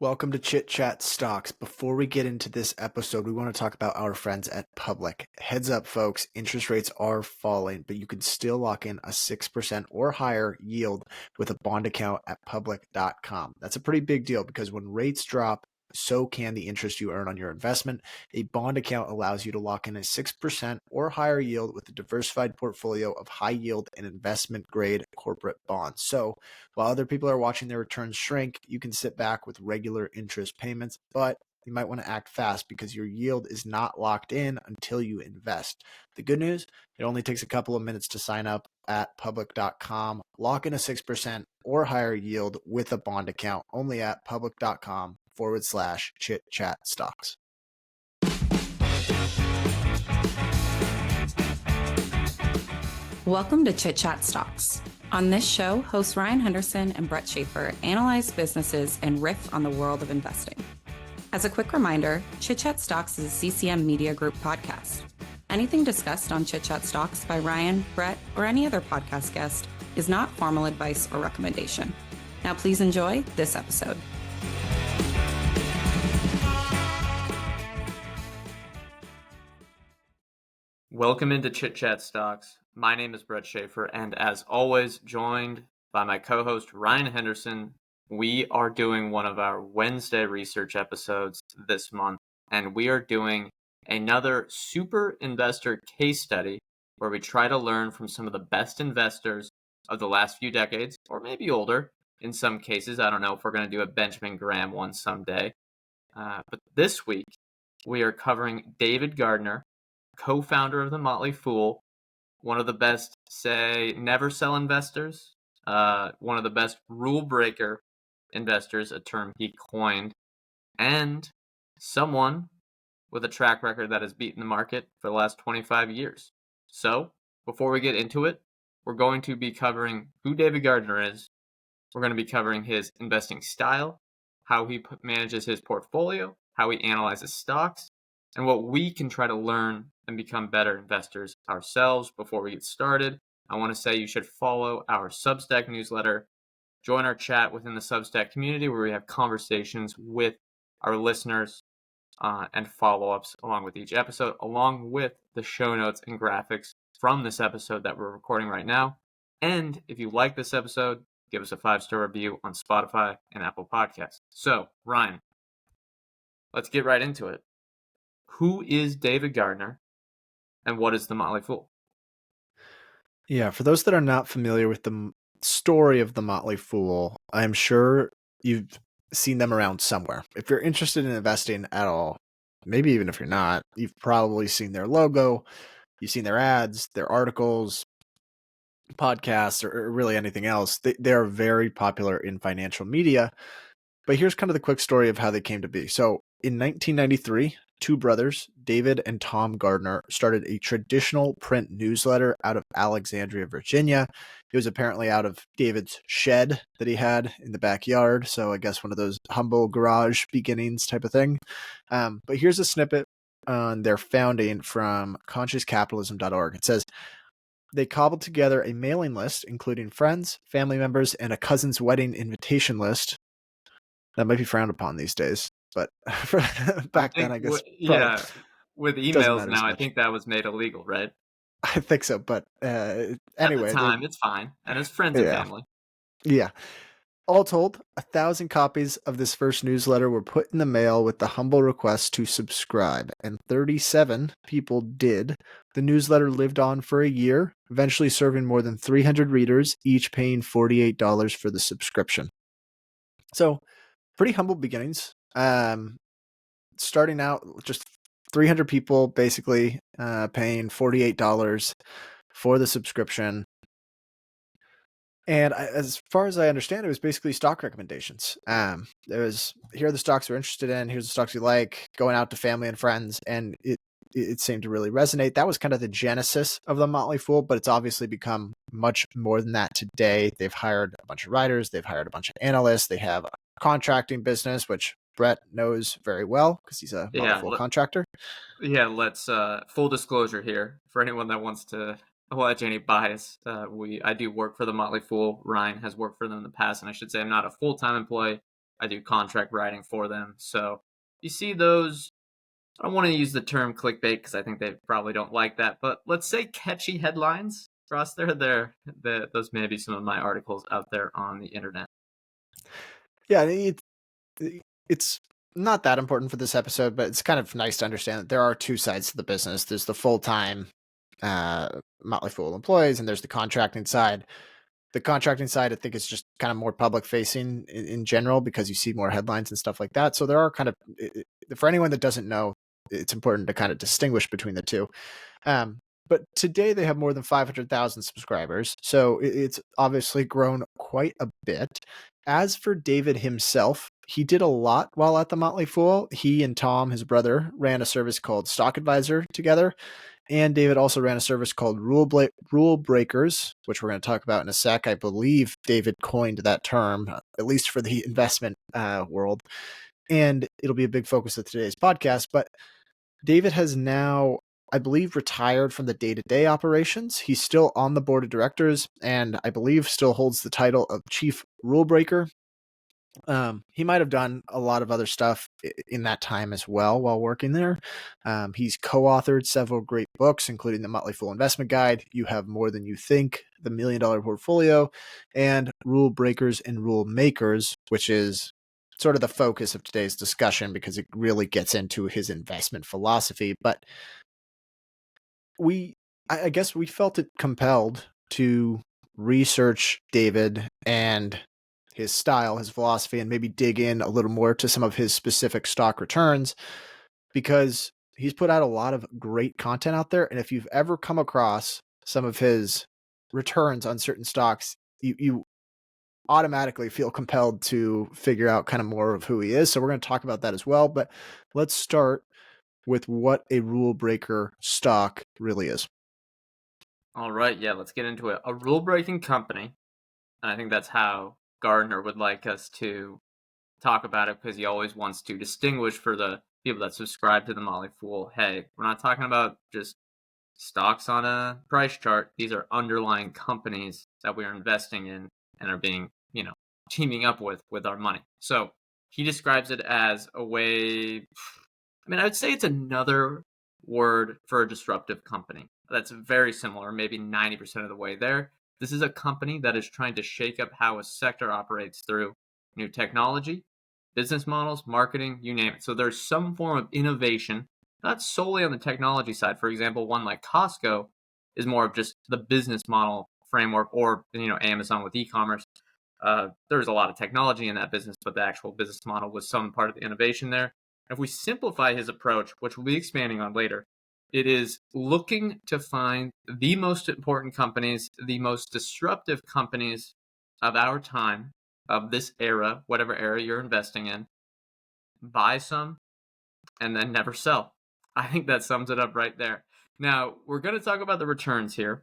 Welcome to Chit Chat Stocks. Before we get into this episode, we want to talk about our friends at Public. Heads up, folks, interest rates are falling, but you can still lock in a 6% or higher yield with a bond account at public.com. That's a pretty big deal because when rates drop, so can the interest you earn on your investment. A bond account allows you to lock in a 6% or higher yield with a diversified portfolio of high yield and investment grade corporate bonds. So while other people are watching their returns shrink, you can sit back with regular interest payments, but you might want to act fast because your yield is not locked in until you invest. The good news, it only takes a couple of minutes to sign up at public.com. Lock in a 6% or higher yield with a bond account only at public.com/chit chat stocks. Welcome to Chit Chat Stocks. On this show, hosts Ryan Henderson and Brett Schaefer analyze businesses and riff on the world of investing. As a quick reminder, Chit Chat Stocks is a CCM Media Group podcast. Anything discussed on Chit Chat Stocks by Ryan, Brett, or any other podcast guest is not formal advice or recommendation. Now please enjoy this episode. Welcome into Chit Chat Stocks. My name is Brett Schaefer, and as always, joined by my co-host Ryan Henderson. We are doing one of our Wednesday research episodes this month, and we are doing another super investor case study where we try to learn from some of the best investors of the last few decades, or maybe older in some cases. I don't know if we're going to do a Benjamin Graham one someday. But this week, we are covering David Gardner, co-founder of the Motley Fool, one of the best, never sell investors, one of the best rule breaker investors, a term he coined, and someone with a track record that has beaten the market for the last 25 years. So, before we get into it, we're going to be covering who David Gardner is. We're going to be covering his investing style, how he manages his portfolio, how he analyzes stocks, and what we can try to learn and become better investors ourselves. Before we get started, I want to say you should follow our Substack newsletter, join our chat within the Substack community where we have conversations with our listeners and follow-ups along with each episode, along with the show notes and graphics from this episode that we're recording right now. And if you like this episode, give us a 5-star review on Spotify and Apple Podcasts. So, Ryan, let's get right into it. Who is David Gardner, and what is the Motley Fool? Yeah, for those that are not familiar with the story of the Motley Fool, I'm sure you've seen them around somewhere. If you're interested in investing at all, maybe even if you're not, you've probably seen their logo, you've seen their ads, their articles, podcasts, or really anything else. They are very popular in financial media. But here's kind of the quick story of how they came to be. So in 1993, two brothers, David and Tom Gardner, started a traditional print newsletter out of Alexandria, Virginia. It was apparently out of David's shed that he had in the backyard. So I guess one of those humble garage beginnings type of thing. But here's a snippet on their founding from consciouscapitalism.org. It says, they cobbled together a mailing list, including friends, family members, and a cousin's wedding invitation list. That might be frowned upon these days, but back then, I guess. Yeah, with emails now, I much. think that was made illegal, right? I think so, but anyway. At the time, it's fine. And as friends and family. Yeah. All told, 1,000 copies of this first newsletter were put in the mail with the humble request to subscribe, and 37 people did. The newsletter lived on for a year, eventually serving more than 300 readers, each paying $48 for the subscription. So, pretty humble beginnings. Starting out just 300 people basically paying $48 for the subscription. And as far as I understand, it was basically stock recommendations. There was, here are the stocks we're interested in, here's the stocks you like, going out to family and friends, and it seemed to really resonate. That was kind of the genesis of the Motley Fool, but it's obviously become much more than that today. They've hired a bunch of writers, they've hired a bunch of analysts, they have a contracting business, which Brett knows very well because he's a Motley Fool contractor. Yeah, let's full disclosure here for anyone that wants to allege any bias. I do work for the Motley Fool. Ryan has worked for them in the past, and I should say I'm not a full-time employee. I do contract writing for them. So you see those, I don't want to use the term clickbait because I think they probably don't like that, but let's say catchy headlines. Ross, those may be some of my articles out there on the internet. Yeah, it's not that important for this episode, but it's kind of nice to understand that there are two sides to the business. There's the full-time Motley Fool employees, and there's the contracting side. The contracting side, I think, is just kind of more public facing in general because you see more headlines and stuff like that. So there are kind of, for anyone that doesn't know, it's important to kind of distinguish between the two. But today they have more than 500,000 subscribers. So it's obviously grown quite a bit. As for David himself, he did a lot while at the Motley Fool. He and Tom, his brother, ran a service called Stock Advisor together. And David also ran a service called Rule Breakers, which we're going to talk about in a sec. I believe David coined that term, at least for the investment world. And it'll be a big focus of today's podcast. But David has now, I believe, retired from the day-to-day operations. He's still on the board of directors and I believe still holds the title of Chief Rule Breaker. He might have done a lot of other stuff in that time as well while working there. He's co-authored several great books, including the Motley Fool Investment Guide, You Have More Than You Think, The $1 Million Portfolio, and Rule Breakers and Rule Makers, which is sort of the focus of today's discussion because it really gets into his investment philosophy. But I guess we felt it compelled to research David and his style, his philosophy, and maybe dig in a little more to some of his specific stock returns because he's put out a lot of great content out there. And if you've ever come across some of his returns on certain stocks, you automatically feel compelled to figure out kind of more of who he is. So we're going to talk about that as well. But let's start with what a rule breaker stock really is. All right, yeah, let's get into it. A rule-breaking company, and I think that's how Gardner would like us to talk about it because he always wants to distinguish for the people that subscribe to the Motley Fool. Hey, we're not talking about just stocks on a price chart. These are underlying companies that we are investing in and are being, teaming up with our money. So he describes it as a way, I would say it's another word for a disruptive company. That's very similar, maybe 90% of the way there. This is a company that is trying to shake up how a sector operates through new technology, business models, marketing, you name it. So there's some form of innovation, not solely on the technology side. For example, one like Costco is more of just the business model framework, or Amazon with e-commerce. There's a lot of technology in that business, but the actual business model was some part of the innovation there. If we simplify his approach, which we'll be expanding on later, it is looking to find the most important companies, the most disruptive companies of our time, of this era, whatever era you're investing in, buy some, and then never sell. I think that sums it up right there. Now, we're going to talk about the returns here.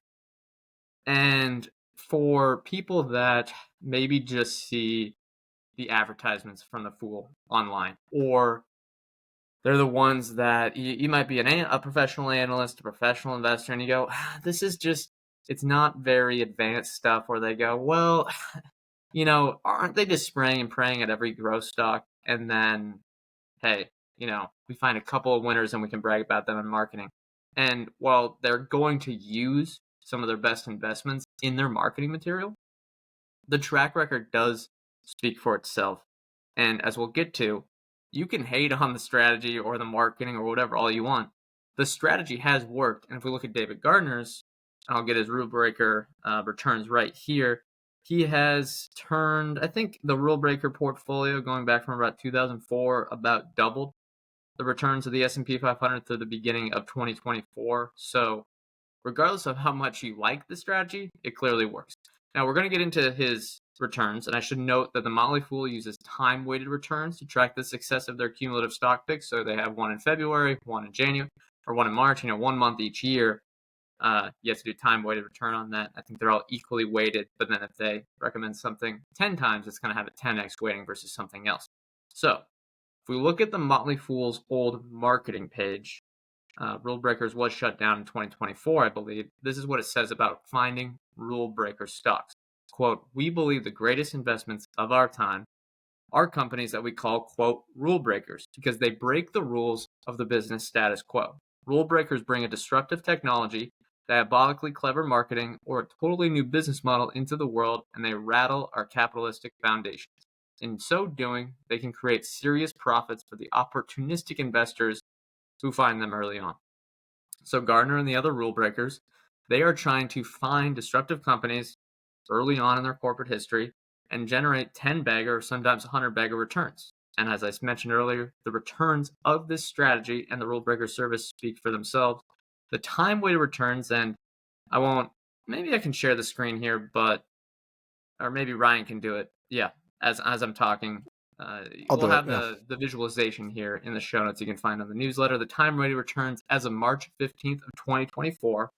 And for people that maybe just see the advertisements from the Fool online, or they're the ones that you might be a professional analyst, a professional investor, and you go, this is just, it's not very advanced stuff, or they go, well, aren't they just spraying and praying at every growth stock? And then, hey, we find a couple of winners and we can brag about them in marketing. And while they're going to use some of their best investments in their marketing material, the track record does speak for itself. And as we'll get to, you can hate on the strategy or the marketing or whatever all you want. The strategy has worked. And if we look at David Gardner's, I'll get his rule breaker returns right here. He has turned, I think the rule breaker portfolio going back from about 2004, about doubled the returns of the S&P 500 through the beginning of 2024. So regardless of how much you like the strategy, it clearly works. Now we're going to get into his returns, and I should note that the Motley Fool uses time-weighted returns to track the success of their cumulative stock picks. So they have one in February, one in January, or one in March, 1 month each year. You have to do time-weighted return on that. I think they're all equally weighted, but then if they recommend something 10 times, it's going to have a 10x weighting versus something else. So if we look at the Motley Fool's old marketing page, Rule Breakers was shut down in 2024, I believe. This is what it says about finding rule breaker stocks. Quote, we believe the greatest investments of our time are companies that we call, quote, rule breakers, because they break the rules of the business status quo. Rule breakers bring a disruptive technology, diabolically clever marketing, or a totally new business model into the world, and they rattle our capitalistic foundations. In so doing, they can create serious profits for the opportunistic investors who find them early on. So Gardner and the other rule breakers, they are trying to find disruptive companies early on in their corporate history and generate 10-bagger or sometimes 100-bagger returns. And as I mentioned earlier, the returns of this strategy and the rule breaker service speak for themselves. The time-weighted returns, and maybe I can share the screen here, or maybe Ryan can do it. Yeah, as I'm talking. We'll have the visualization here in the show notes you can find on the newsletter. The time-weighted returns as of March 15th of 2024,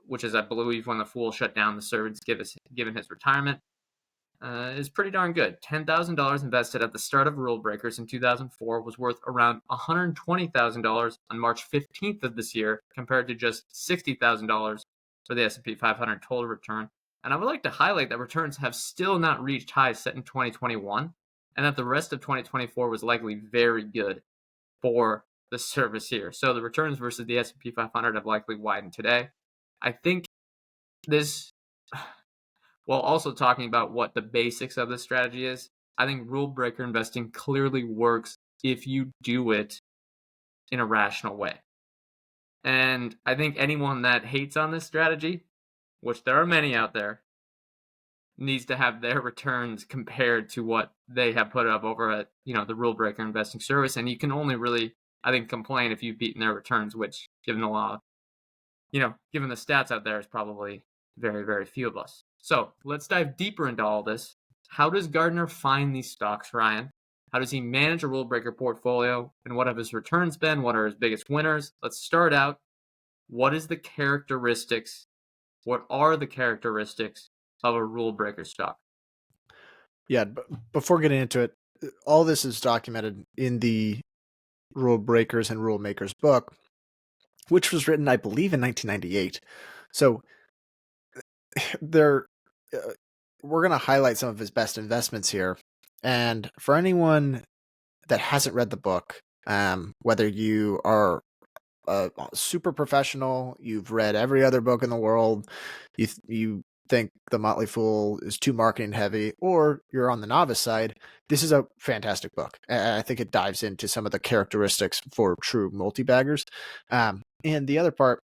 which is, I believe, when the Fool shut down the service given his retirement, is pretty darn good. $10,000 invested at the start of Rule Breakers in 2004 was worth around $120,000 on March 15th of this year, compared to just $60,000 for the S&P 500 total return. And I would like to highlight that returns have still not reached highs set in 2021, and that the rest of 2024 was likely very good for the service here. So the returns versus the S&P 500 have likely widened today. I think this, while also talking about what the basics of this strategy is, I think rule breaker investing clearly works if you do it in a rational way. And I think anyone that hates on this strategy, which there are many out there, needs to have their returns compared to what they have put up over at, the rule breaker investing service. And you can only really, I think, complain if you've beaten their returns, which, given the law, given the stats out there, is probably very, very few of us. So let's dive deeper into all this. How does Gardner find these stocks, Ryan? How does he manage a rule breaker portfolio? And what have his returns been? What are his biggest winners? Let's start out. What are the characteristics of a rule breaker stock? Yeah, but before getting into it, all this is documented in the Rule Breakers and Rule Makers book, which was written, I believe, in 1998. So we're going to highlight some of his best investments here. And for anyone that hasn't read the book, whether you are a super professional, you've read every other book in the world, you think the Motley Fool is too marketing heavy, or you're on the novice side, this is a fantastic book. I think it dives into some of the characteristics for true multi-baggers. And the other part,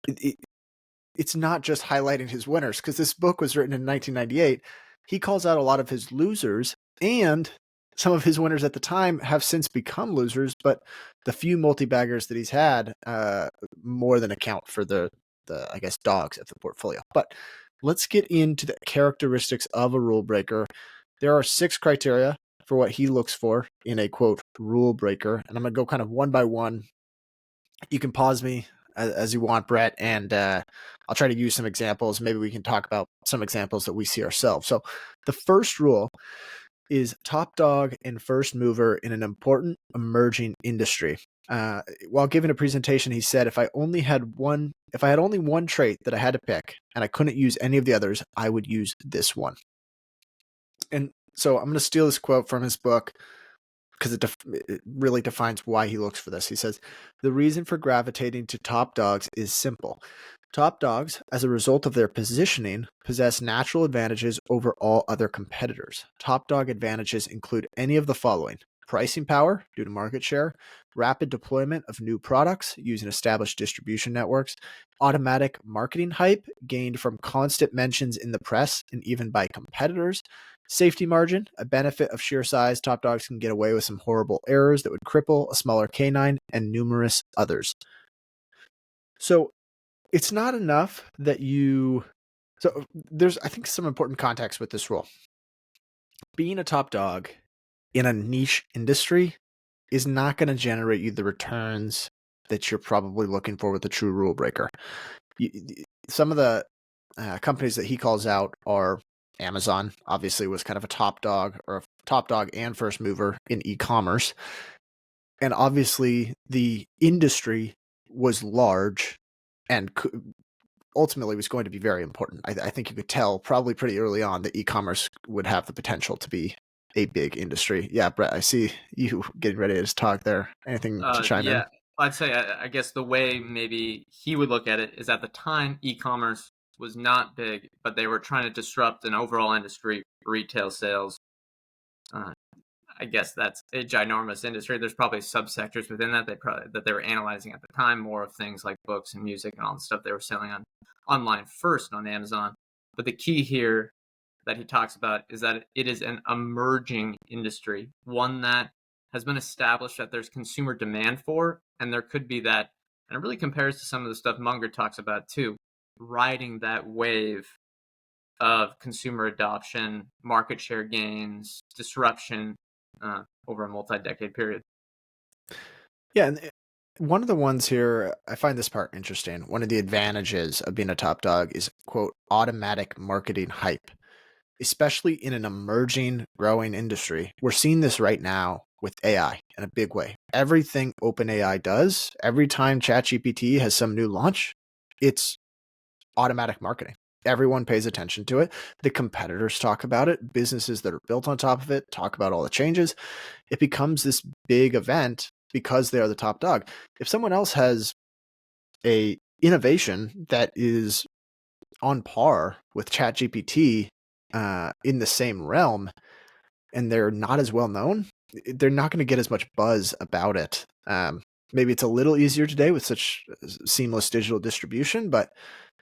it's not just highlighting his winners, because this book was written in 1998. He calls out a lot of his losers, and some of his winners at the time have since become losers, but the few multi-baggers that he's had more than account for the I guess, dogs of the portfolio. But let's get into the characteristics of a rule breaker. There are 6 criteria for what he looks for in a, quote, rule breaker. And I'm going to go kind of one by one. You can pause me as you want, Brett, and I'll try to use some examples. Maybe we can talk about some examples that we see ourselves. So the first rule is top dog and first mover in an important emerging industry. While giving a presentation, he said, if I had only one trait that I had to pick and I couldn't use any of the others, I would use this one. And so I'm going to steal this quote from his book because it really defines why he looks for this. He says, the reason for gravitating to top dogs is simple. Top dogs, as a result of their positioning, possess natural advantages over all other competitors. Top dog advantages include any of the following: pricing power due to market share, rapid deployment of new products using established distribution networks, automatic marketing hype gained from constant mentions in the press and even by competitors, safety margin, a benefit of sheer size. Top dogs can get away with some horrible errors that would cripple a smaller canine, and numerous others. So it's not enough that so there's, I think, some important context with this rule. Being a top dog in a niche industry is not going to generate you the returns that you're probably looking for with a true rule breaker. Some of the companies that he calls out are Amazon, obviously was kind of a top dog and first mover in e-commerce. And obviously the industry was large and ultimately was going to be very important. I think you could tell probably pretty early on that e-commerce would have the potential to be a big industry. Yeah, Brett, I see you getting ready to talk there. Anything to chime in? Yeah, I'd say I guess the way maybe he would look at it is at the time e-commerce was not big, but they were trying to disrupt an overall industry, retail sales. Uh, I guess that's a ginormous industry. There's probably subsectors within that they were analyzing at the time, more of things like books and music and all the stuff they were selling on online first on Amazon. But the key here that he talks about is that it is an emerging industry, one that has been established that there's consumer demand for, and there could be that, and it really compares to some of the stuff Munger talks about too, riding that wave of consumer adoption, market share gains, disruption over a multi-decade period. Yeah, and one of the ones here, I find this part interesting. One of the advantages of being a top dog is, quote, automatic marketing hype, especially in an emerging, growing industry. We're seeing this right now with AI in a big way. Everything OpenAI does, every time ChatGPT has some new launch, it's automatic marketing. Everyone pays attention to it. The competitors talk about it. Businesses that are built on top of it talk about all the changes. It becomes this big event because they are the top dog. If someone else has a innovation that is on par with ChatGPT in the same realm, and they're not as well known, they're not going to get as much buzz about it. Maybe it's a little easier today with such seamless digital distribution, but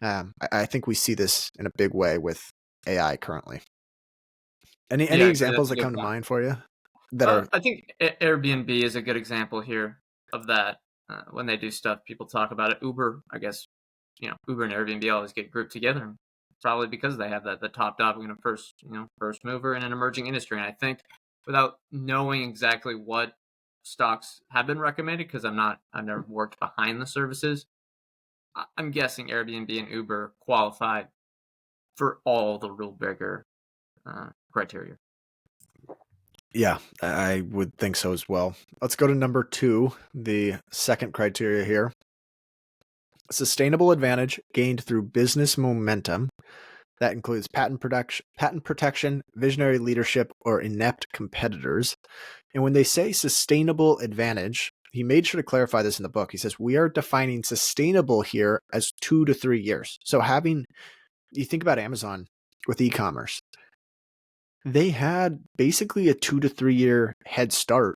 I think we see this in a big way with AI currently. Any Yeah, examples that's a that good come to point. mind for you that are? I think Airbnb is a good example here of that. When they do stuff, people talk about it. Uber, I guess, Uber and Airbnb always get grouped together, probably because they have the top dog, first mover in an emerging industry. And I think without knowing exactly what stocks have been recommended, because I've never worked behind the services, I'm guessing Airbnb and Uber qualify for all the real bigger criteria. Yeah, I would think so as well. Let's go to number 2, the second criteria here. Sustainable advantage gained through business momentum. That includes patent protection, visionary leadership, or inept competitors. And when they say sustainable advantage, he made sure to clarify this in the book. He says, we are defining sustainable here as 2 to 3 years. So you think about Amazon with e-commerce, they had basically a 2 to 3 year head start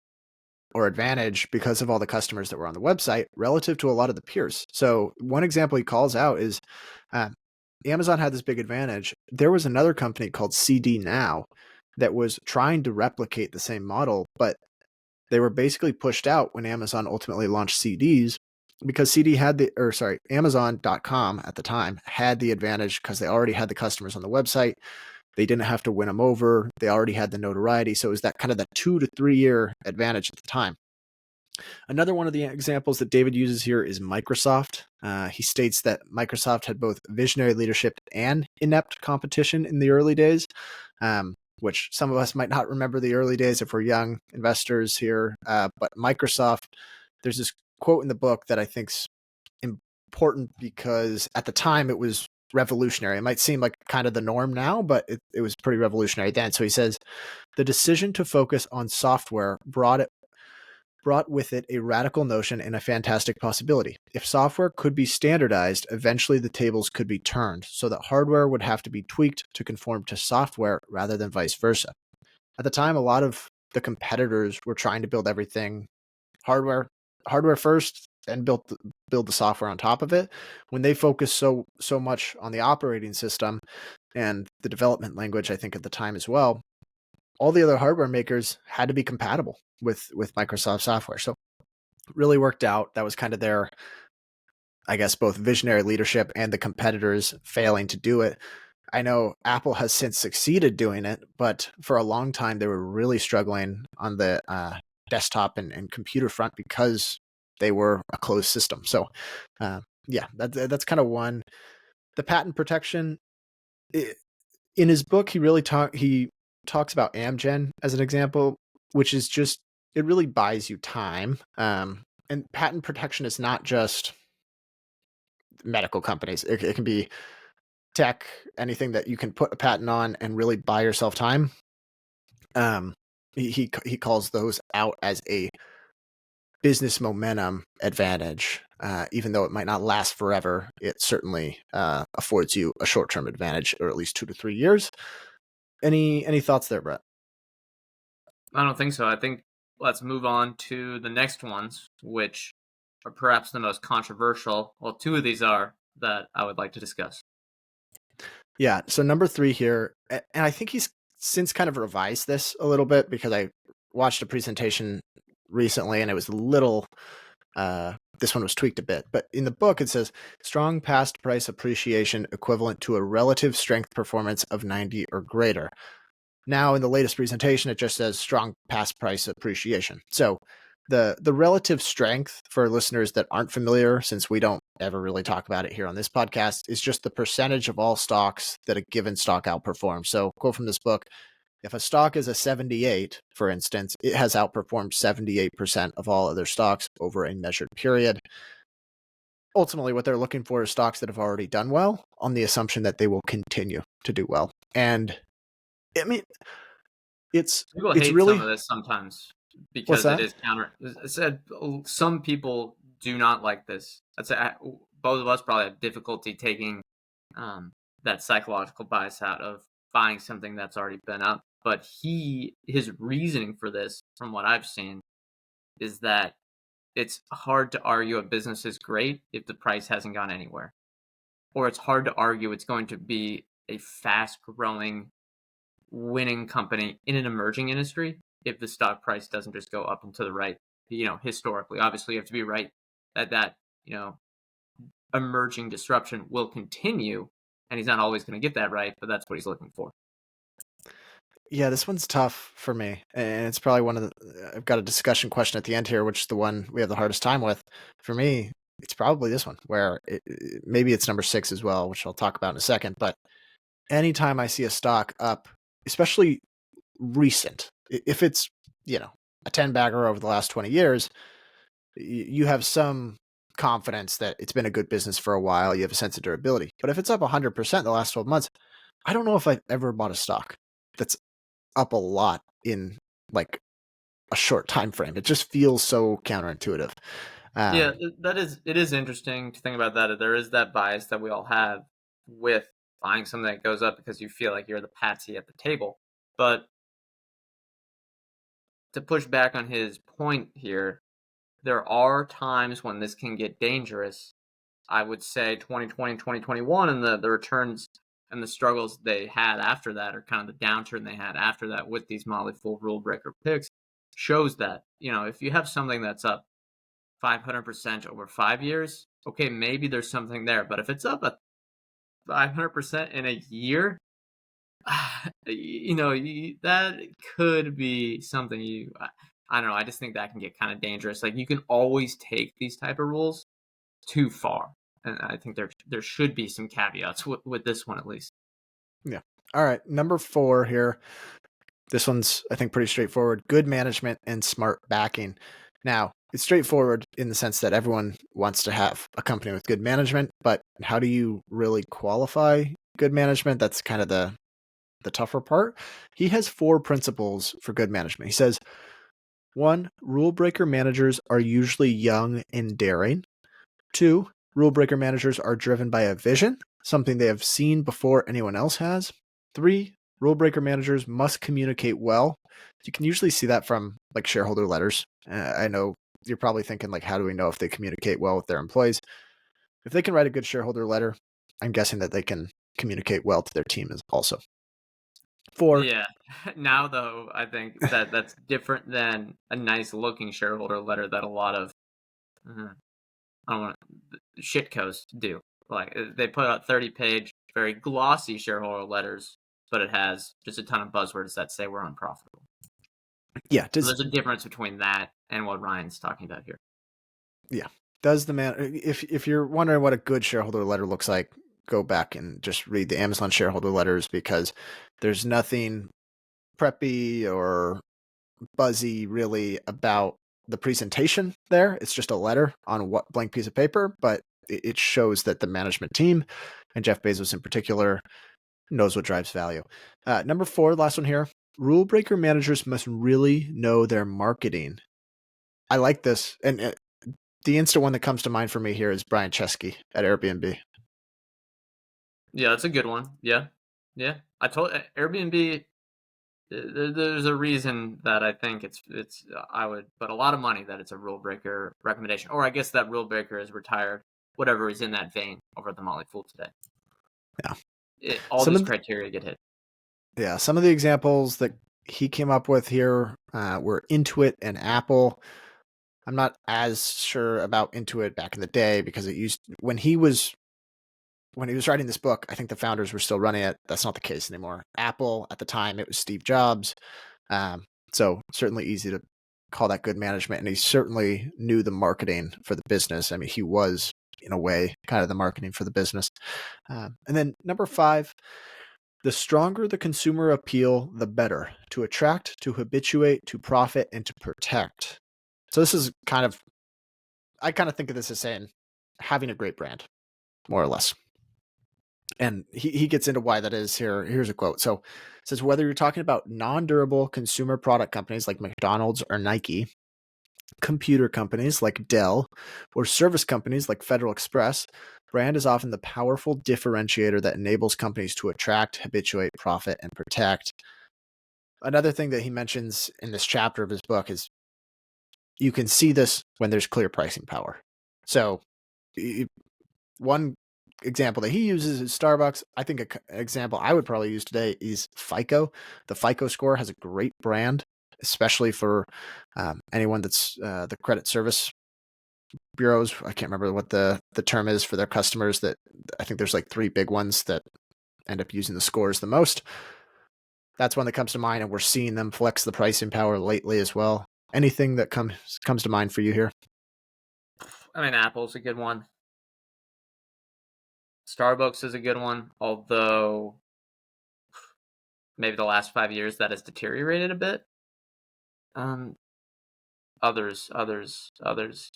or advantage because of all the customers that were on the website relative to a lot of the peers. So one example he calls out is Amazon had this big advantage. There was another company called CD Now that was trying to replicate the same model, but they were basically pushed out when Amazon ultimately launched CDs because Amazon.com at the time had the advantage because they already had the customers on the website. They didn't have to win them over. They already had the notoriety. So it was that kind of the 2 to 3 year advantage at the time. Another one of the examples that David uses here is Microsoft. He states that Microsoft had both visionary leadership and inept competition in the early days, which some of us might not remember the early days if we're young investors here. But Microsoft, there's this quote in the book that I think's important because at the time it was revolutionary. It might seem like kind of the norm now, but it was pretty revolutionary then. So he says, the decision to focus on software brought with it a radical notion and a fantastic possibility. If software could be standardized, eventually the tables could be turned so that hardware would have to be tweaked to conform to software rather than vice versa. At the time, a lot of the competitors were trying to build everything hardware first and build the software on top of it. When they focused so much on the operating system and the development language, I think at the time as well, all the other hardware makers had to be compatible with Microsoft software. So it really worked out. That was kind of their, I guess, both visionary leadership and the competitors failing to do it. I know Apple has since succeeded doing it, but for a long time, they were really struggling on the desktop and computer front because they were a closed system. So yeah, that's kind of one. The patent protection, in his book, he talks about Amgen as an example, which is just, it really buys you time. And patent protection is not just medical companies. It can be tech, anything that you can put a patent on and really buy yourself time. He calls those out as a business momentum advantage. Even though it might not last forever, it certainly affords you a short-term advantage, or at least 2 to 3 years. Any thoughts there, Brett? I don't think so. I think let's move on to the next ones, which are perhaps the most controversial. Well, two of these are that I would like to discuss. Yeah. So number 3 here, and I think he's since kind of revised this a little bit, because I watched a presentation recently and it was a little, this one was tweaked a bit, but in the book it says strong past price appreciation equivalent to a relative strength performance of 90 or greater. Now in the latest presentation, it just says strong past price appreciation. So the relative strength, for listeners that aren't familiar, since we don't ever really talk about it here on this podcast, is just the percentage of all stocks that a given stock outperforms. So quote from this book, if a stock is a 78, for instance, it has outperformed 78% of all other stocks over a measured period. Ultimately, what they're looking for is stocks that have already done well, on the assumption that they will continue to do well. And I mean, People it's hate really, some of this sometimes what's because it that? is counter. I said some people do not like this. I'd say both of us probably have difficulty taking that psychological bias out of buying something that's already been up. But his reasoning for this, from what I've seen, is that it's hard to argue a business is great if the price hasn't gone anywhere, or it's hard to argue it's going to be a fast-growing, winning company in an emerging industry if the stock price doesn't just go up and to the right. Historically, obviously, you have to be right that emerging disruption will continue, and he's not always going to get that right, but that's what he's looking for. Yeah, this one's tough for me, and it's probably one of I've got a discussion question at the end here, which is the one we have the hardest time with. For me, it's probably this one, where maybe it's number 6 as well, which I'll talk about in a second. But anytime I see a stock up, especially recent, if it's a 10 bagger over the last 20 years, you have some confidence that it's been a good business for a while. You have a sense of durability. But if it's up 100% in the last 12 months, I don't know if I've ever bought a stock that's up a lot in like a short time frame. It just feels so counterintuitive. It is interesting to think about that. There is that bias that we all have with buying something that goes up because you feel like you're the patsy at the table. But to push back on his point here, there are times when this can get dangerous. I would say 2020, 2021, and the returns and the struggles they had after that, or kind of the downturn they had after that with these Motley Fool rule breaker picks, shows that, if you have something that's up 500% over 5 years, okay, maybe there's something there. But if it's up at 500% in a year, that could be something I don't know. I just think that can get kind of dangerous. Like, you can always take these type of rules too far. And I think there should be some caveats with this one, at least. Yeah. All right. Number 4 here. This one's, I think, pretty straightforward. Good management and smart backing. Now, it's straightforward in the sense that everyone wants to have a company with good management, but how do you really qualify good management? That's kind of the tougher part. He has 4 principles for good management. He says, 1, rule breaker managers are usually young and daring. 2, rule breaker managers are driven by a vision, something they have seen before anyone else has. 3, rule breaker managers must communicate well. You can usually see that from like shareholder letters. I know you're probably thinking, like, how do we know if they communicate well with their employees? If they can write a good shareholder letter, I'm guessing that they can communicate well to their team as also. 4. Yeah. Now, though, I think that's different than a nice looking shareholder letter that a lot of I don't want shitco's do. Like, they put out 30-page, very glossy shareholder letters, but it has just a ton of buzzwords that say we're unprofitable. Yeah. So there's a difference between that and what Ryan's talking about here. Yeah. Does the man, if you're wondering what a good shareholder letter looks like, go back and just read the Amazon shareholder letters, because there's nothing preppy or buzzy really about the presentation there. It's just a letter on a blank piece of paper, but it shows that the management team, and Jeff Bezos in particular, knows what drives value. Number 4, last one here. Rule breaker managers must really know their marketing. I like this. And the instant one that comes to mind for me here is Brian Chesky at Airbnb. Yeah, that's a good one. Yeah. I told Airbnb. There's a reason that I think I would put a lot of money that it's a rule breaker recommendation, or I guess that rule breaker is retired, whatever is in that vein over at the Motley Fool today. Yeah, all these criteria get hit. Yeah, some of the examples that he came up with here were Intuit and Apple. I'm not as sure about Intuit back in the day because when he was writing this book, I think the founders were still running it. That's not the case anymore. Apple at the time, it was Steve Jobs. So certainly easy to call that good management. And he certainly knew the marketing for the business. I mean, he was, in a way, kind of the marketing for the business. And then number 5, the stronger the consumer appeal, the better. To attract, to habituate, to profit, and to protect. So this is I kind of think of this as saying having a great brand, more or less. And he gets into why that is here. Here's a quote. So it says, whether you're talking about non-durable consumer product companies like McDonald's or Nike, computer companies like Dell, or service companies like Federal Express, brand is often the powerful differentiator that enables companies to attract, habituate, profit, and protect. Another thing that he mentions in this chapter of his book is you can see this when there's clear pricing power. So one example that he uses is Starbucks. I think an example I would probably use today is FICO. The FICO score has a great brand, especially for anyone that's the credit service bureaus. I can't remember what the term is for their customers. That I think there's like 3 big ones that end up using the scores the most. That's one that comes to mind, and we're seeing them flex the pricing power lately as well. Anything that comes to mind for you here? I mean, Apple's a good one. Starbucks is a good one, although maybe the last 5 years that has deteriorated a bit. Others.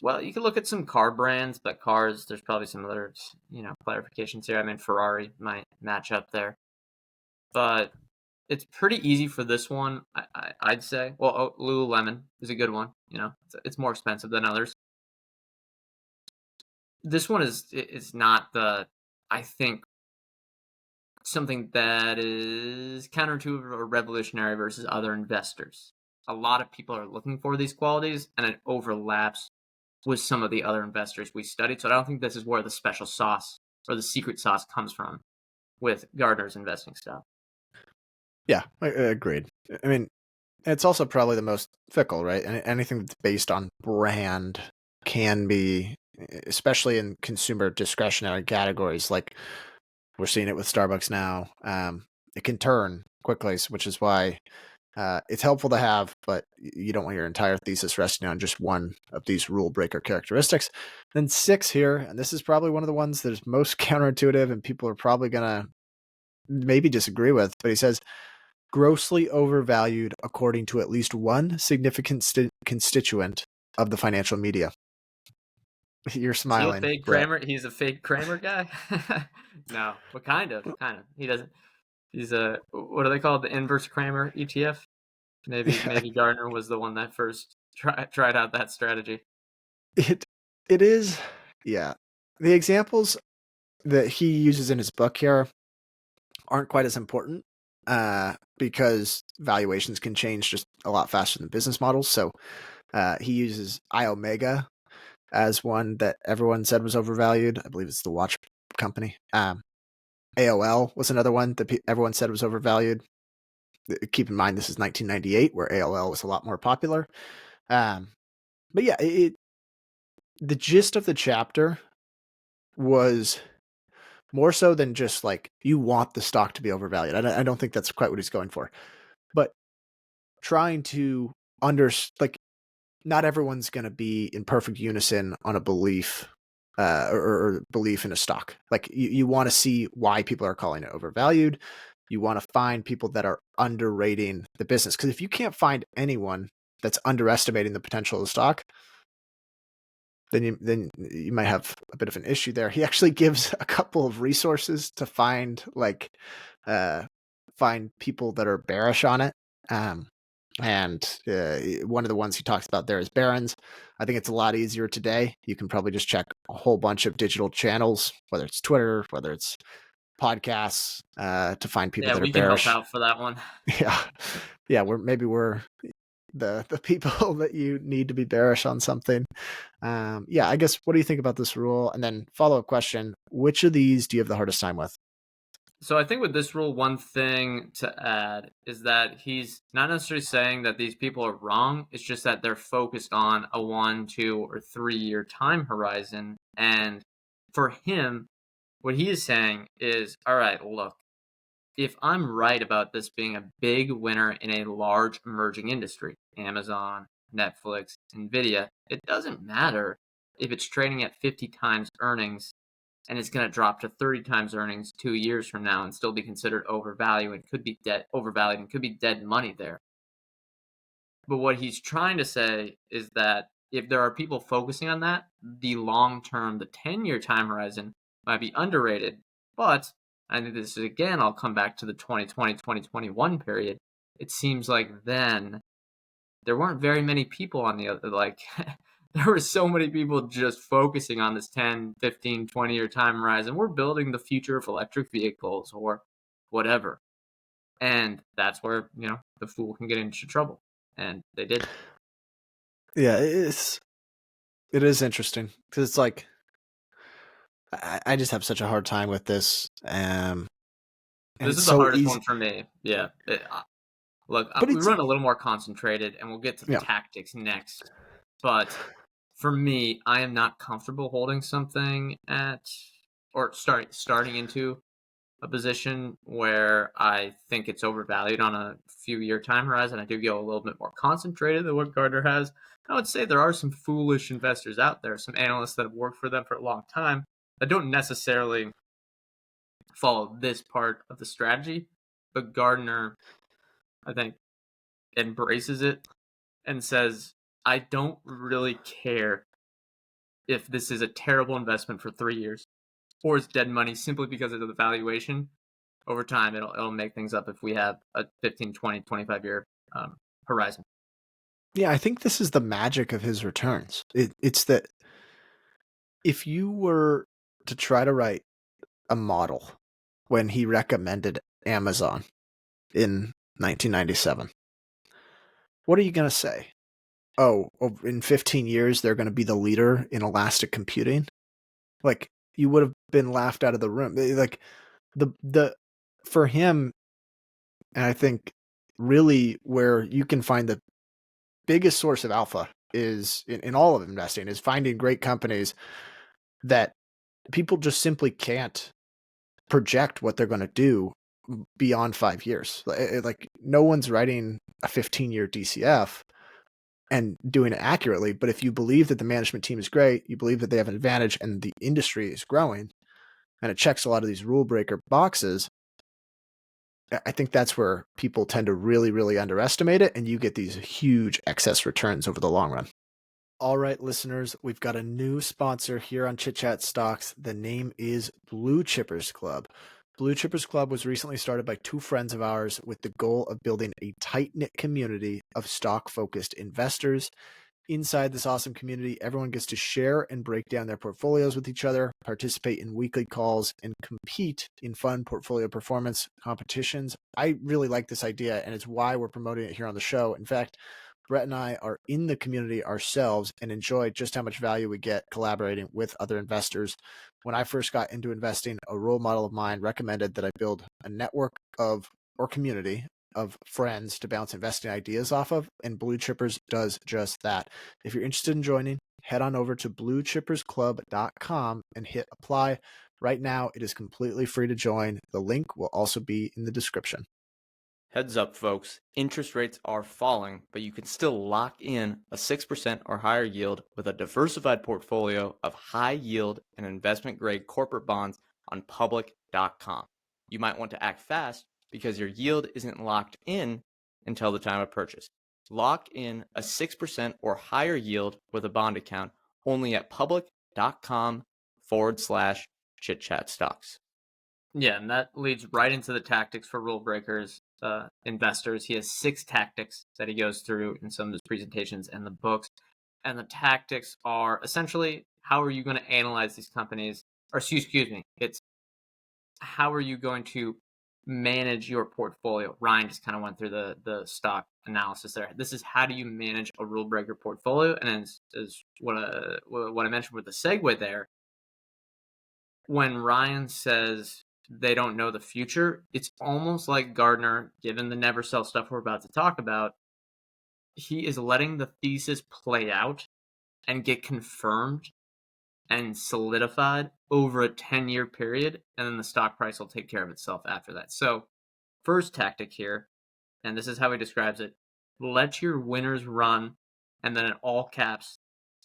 Well, you can look at some car brands, but cars, there's probably some other, clarifications here. I mean, Ferrari might match up there, but it's pretty easy for this one. I'd say. Well, Lululemon is a good one. It's more expensive than others. This one is not I think, something that is counterintuitive or revolutionary versus other investors. A lot of people are looking for these qualities, and it overlaps with some of the other investors we studied. So I don't think this is where the special sauce or the secret sauce comes from with Gardner's investing style. Yeah, agreed. I mean, it's also probably the most fickle, right? And anything that's based on brand can be, especially in consumer discretionary categories, like we're seeing it with Starbucks now. It can turn quickly, which is why it's helpful to have, but you don't want your entire thesis resting on just one of these rule breaker characteristics. Then 6 here, and this is probably one of the ones that is most counterintuitive and people are probably going to maybe disagree with, but he says, grossly overvalued according to at least one significant constituent of the financial media. You're smiling. Is he a fake Kramer? He's a fake Kramer guy? No, but kind of. He doesn't. He's what do they call it? The inverse Kramer ETF? Maybe Gardner was the one that first tried out that strategy. It is, yeah. The examples that he uses in his book here aren't quite as important because valuations can change just a lot faster than business models. So he uses iOmega as one that everyone said was overvalued. I believe it's the watch company. AOL was another one that everyone said was overvalued. Keep in mind, this is 1998, where AOL was a lot more popular. But yeah, the gist of the chapter was more so than just like, you want the stock to be overvalued. I don't think that's quite what he's going for. But trying to not everyone's going to be in perfect unison on a belief or belief in a stock. Like you want to see why people are calling it overvalued. You want to find people that are underrating the business. Because if you can't find anyone that's underestimating the potential of the stock, then you might have a bit of an issue there. He actually gives a couple of resources to find people that are bearish on it. And one of the ones he talks about there is Barron's. I think it's a lot easier today. You can probably just check a whole bunch of digital channels, whether it's Twitter, whether it's podcasts, to find people that are we can bearish. help out for that one. Yeah, we're the people that you need to be bearish on something. I guess, what do you think about this rule? And then follow-up question, which of these do you have the hardest time with? So I think with this rule, one thing to add is that he's not necessarily saying that these people are wrong. It's just that they're focused on a 1, 2, or 3 year time horizon. And for him, what he is saying is, all right, look, if I'm right about this being a big winner in a large emerging industry, Amazon, Netflix, Nvidia, it doesn't matter if it's trading at 50 times earnings and it's going to drop to 30 times earnings 2 years from now and still be considered overvalued and could be overvalued and could be dead money there. But what he's trying to say is that if there are people focusing on that, the long term, the 10-year time horizon might be underrated. But I think this is, again, I'll come back to the 2020, 2021 period. It seems like then there weren't very many people on the other, there were so many people just focusing on this 10, 15, 20-year time horizon. We're building the future of electric vehicles or whatever. And that's where, the fool can get into trouble. And they did. Yeah, it is interesting because it's like, I just have such a hard time with this. And this is so the hardest easy. one for me. Yeah. Look, But we run a little more concentrated, and we'll get to the tactics next. But for me, I am not comfortable holding something starting into a position where I think it's overvalued on a few-year time horizon. I do go a little bit more concentrated than what Gardner has. I would say there are some foolish investors out there, some analysts that have worked for them for a long time that don't necessarily follow this part of the strategy. But Gardner, I think, embraces it and says, I don't really care if this is a terrible investment for 3 years or it's dead money simply because of the valuation. Over time, it'll make things up if we have a 15, 20, 25-year horizon. Yeah, I think this is the magic of his returns. It's that if you were to try to write a model when he recommended Amazon in 1997, what are you going to say? Oh, in 15 years, they're going to be the leader in elastic computing? Like, you would have been laughed out of the room. Like, for him, and I think really where you can find the biggest source of alpha is in all of investing is finding great companies that people just simply can't project what they're going to do beyond 5 years. Like, no one's writing a 15-year DCF and doing it accurately. But if you believe that the management team is great, you believe that they have an advantage and the industry is growing, and it checks a lot of these rule breaker boxes, I think that's where people tend to really, really underestimate it, and you get these huge excess returns over the long run. All right, listeners, we've got a new sponsor here on Chit Chat Stocks. The name is Blue Chippers Club. Blue Chippers Club was recently started by two friends of ours with the goal of building a tight-knit community of stock-focused investors. Inside this awesome community, everyone gets to share and break down their portfolios with each other, participate in weekly calls, and compete in fun portfolio performance competitions. I really like this idea, and it's why we're promoting it here on the show. In fact, Brett and I are in the community ourselves and enjoy just how much value we get collaborating with other investors. When I first got into investing, a role model of mine recommended that I build a network or community of friends to bounce investing ideas off of, and Blue Chippers does just that. If you're interested in joining, head on over to bluechippersclub.com and hit apply. Right now, it is completely free to join. The link will also be in the description. Heads up, folks, interest rates are falling, but you can still lock in a 6% or higher yield with a diversified portfolio of high yield and investment grade corporate bonds on public.com. You might want to act fast because your yield isn't locked in until the time of purchase. Lock in a 6% or higher yield with a bond account only at public.com/Chit Chat Stocks. Yeah, and that leads right into the tactics for rule breakers, investors. He has 6 tactics that he goes through in some of his presentations and the books. And the tactics are essentially, how are you going to analyze these companies? Or excuse me, it's how are you going to manage your portfolio? Ryan just kind of went through the stock analysis there. This is how do you manage a rule breaker portfolio? And as what I mentioned with the segue there, when Ryan says they don't know the future, it's almost like Gardner, given the never sell stuff we're about to talk about, he is letting the thesis play out and get confirmed and solidified over a 10-year period, and then the stock price will take care of itself after that. So, first tactic here, and this is how he describes it: let your winners run, and then in all caps,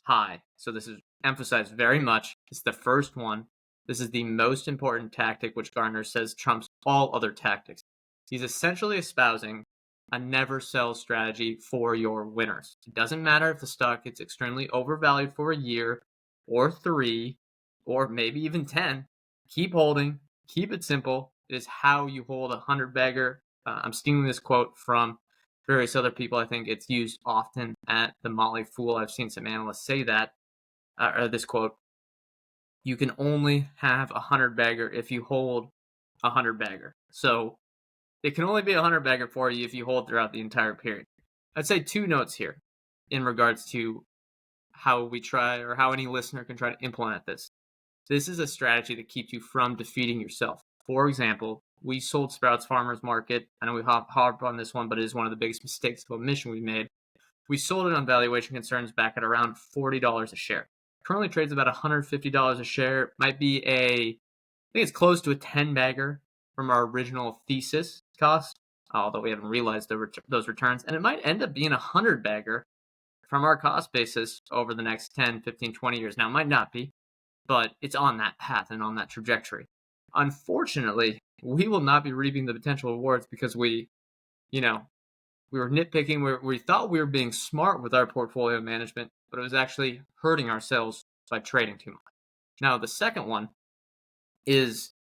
high. So this is emphasized very much. It's the first one. This is the most important tactic, which Gardner says trumps all other tactics. He's essentially espousing a never sell strategy for your winners. It doesn't matter if the stock gets extremely overvalued for a year or 3 or maybe even 10. Keep holding. Keep it simple. It is how you hold a 100-bagger. I'm stealing this quote from various other people. I think it's used often at the Motley Fool. I've seen some analysts say that, or this quote: you can only have a 100-bagger if you hold a 100-bagger. So it can only be a 100-bagger for you if you hold throughout the entire period. I'd say 2 notes here in regards to how we try, or how any listener can try to implement this. This is a strategy that keeps you from defeating yourself. For example, we sold Sprouts Farmers Market. I know we harped on this one, but it is one of the biggest mistakes of omission we made. We sold it on valuation concerns back at around $40 a share. Currently trades about $150 a share. Might be I think it's close to a 10-bagger from our original thesis cost, although we haven't realized those returns. And it might end up being a 100-bagger from our cost basis over the next 10, 15, 20 years. Now, it might not be, but it's on that path and on that trajectory. Unfortunately, we will not be reaping the potential rewards because we were nitpicking. We thought we were being smart with our portfolio management, but it was actually hurting ourselves by trading too much. Now, the second one is,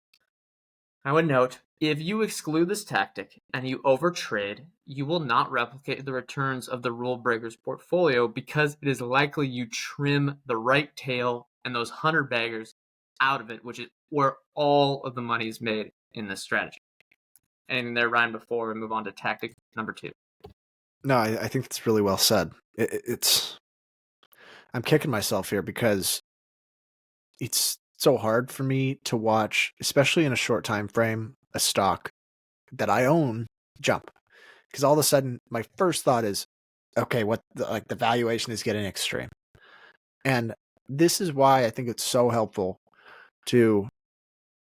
I would note, if you exclude this tactic and you overtrade, you will not replicate the returns of the rule breakers portfolio because it is likely you trim the right tail and those 100-baggers out of it, which is where all of the money is made in this strategy. Anything there, Ryan, before we move on to tactic number 2? No, I think it's really well said. I'm kicking myself here because it's so hard for me to watch, especially in a short time frame, a stock that I own jump. Because all of a sudden, my first thought is, okay, the valuation is getting extreme. And this is why I think it's so helpful to,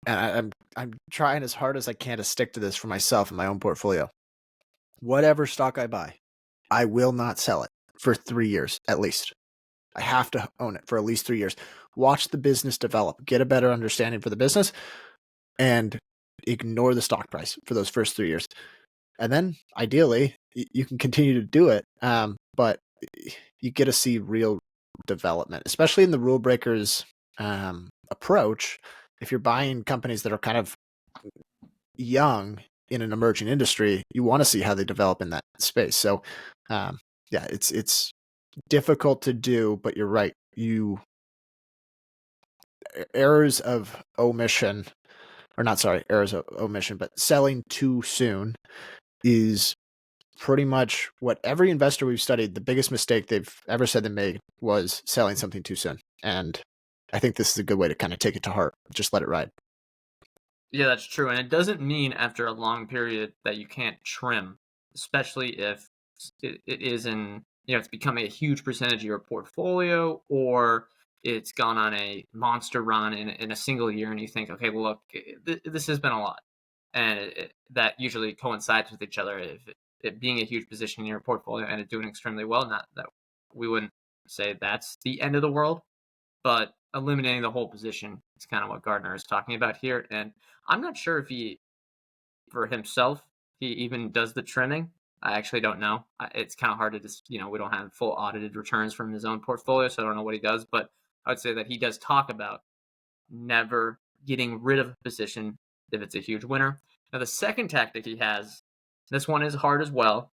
and I'm trying as hard as I can to stick to this for myself in my own portfolio. Whatever stock I buy, I will not sell it for 3 years at least. I have to own it for at least 3 years. Watch the business develop, get a better understanding for the business, and ignore the stock price for those first 3 years. And then ideally, you can continue to do it, but you get to see real development, especially in the rule breakers approach. If you're buying companies that are kind of young in an emerging industry, you want to see how they develop in that space. So, yeah, it's difficult to do, but you're right. Errors of omission, but selling too soon is pretty much what every investor we've studied, the biggest mistake they've ever said they made was selling something too soon. And I think this is a good way to kind of take it to heart. Just let it ride. Yeah, that's true. And it doesn't mean after a long period that you can't trim, especially if it is it's becoming a huge percentage of your portfolio, or it's gone on a monster run in a single year and you think, okay, look, this has been a lot. And that usually coincides with each other. If it being a huge position in your portfolio and it doing extremely well, not that we wouldn't say that's the end of the world, but eliminating the whole position is kind of what Gardner is talking about here. And I'm not sure if for himself, he even does the trimming. I actually don't know. It's kind of hard to just, we don't have full audited returns from his own portfolio, so I don't know what he does. But I would say that he does talk about never getting rid of a position if it's a huge winner. Now, the second tactic he has, this one is hard as well.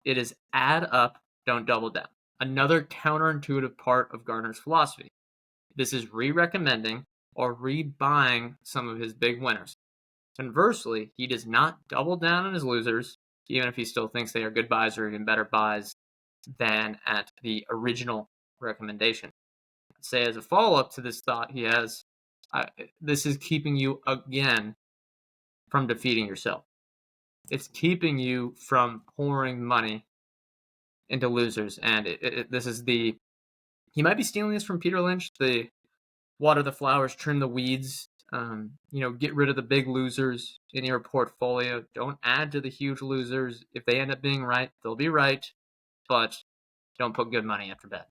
It is add up, don't double down. Another counterintuitive part of Gardner's philosophy. This is re-recommending or re-buying some of his big winners. Conversely, he does not double down on his losers, even if he still thinks they are good buys or even better buys than at the original recommendation. I'd say as a follow-up to this thought, he has, this is keeping you, again, from defeating yourself. It's keeping you from pouring money into losers. And this is he might be stealing this from Peter Lynch, the water the flowers, trim the weeds, get rid of the big losers in your portfolio. Don't add to the huge losers. If they end up being right, they'll be right, but don't put good money after bad.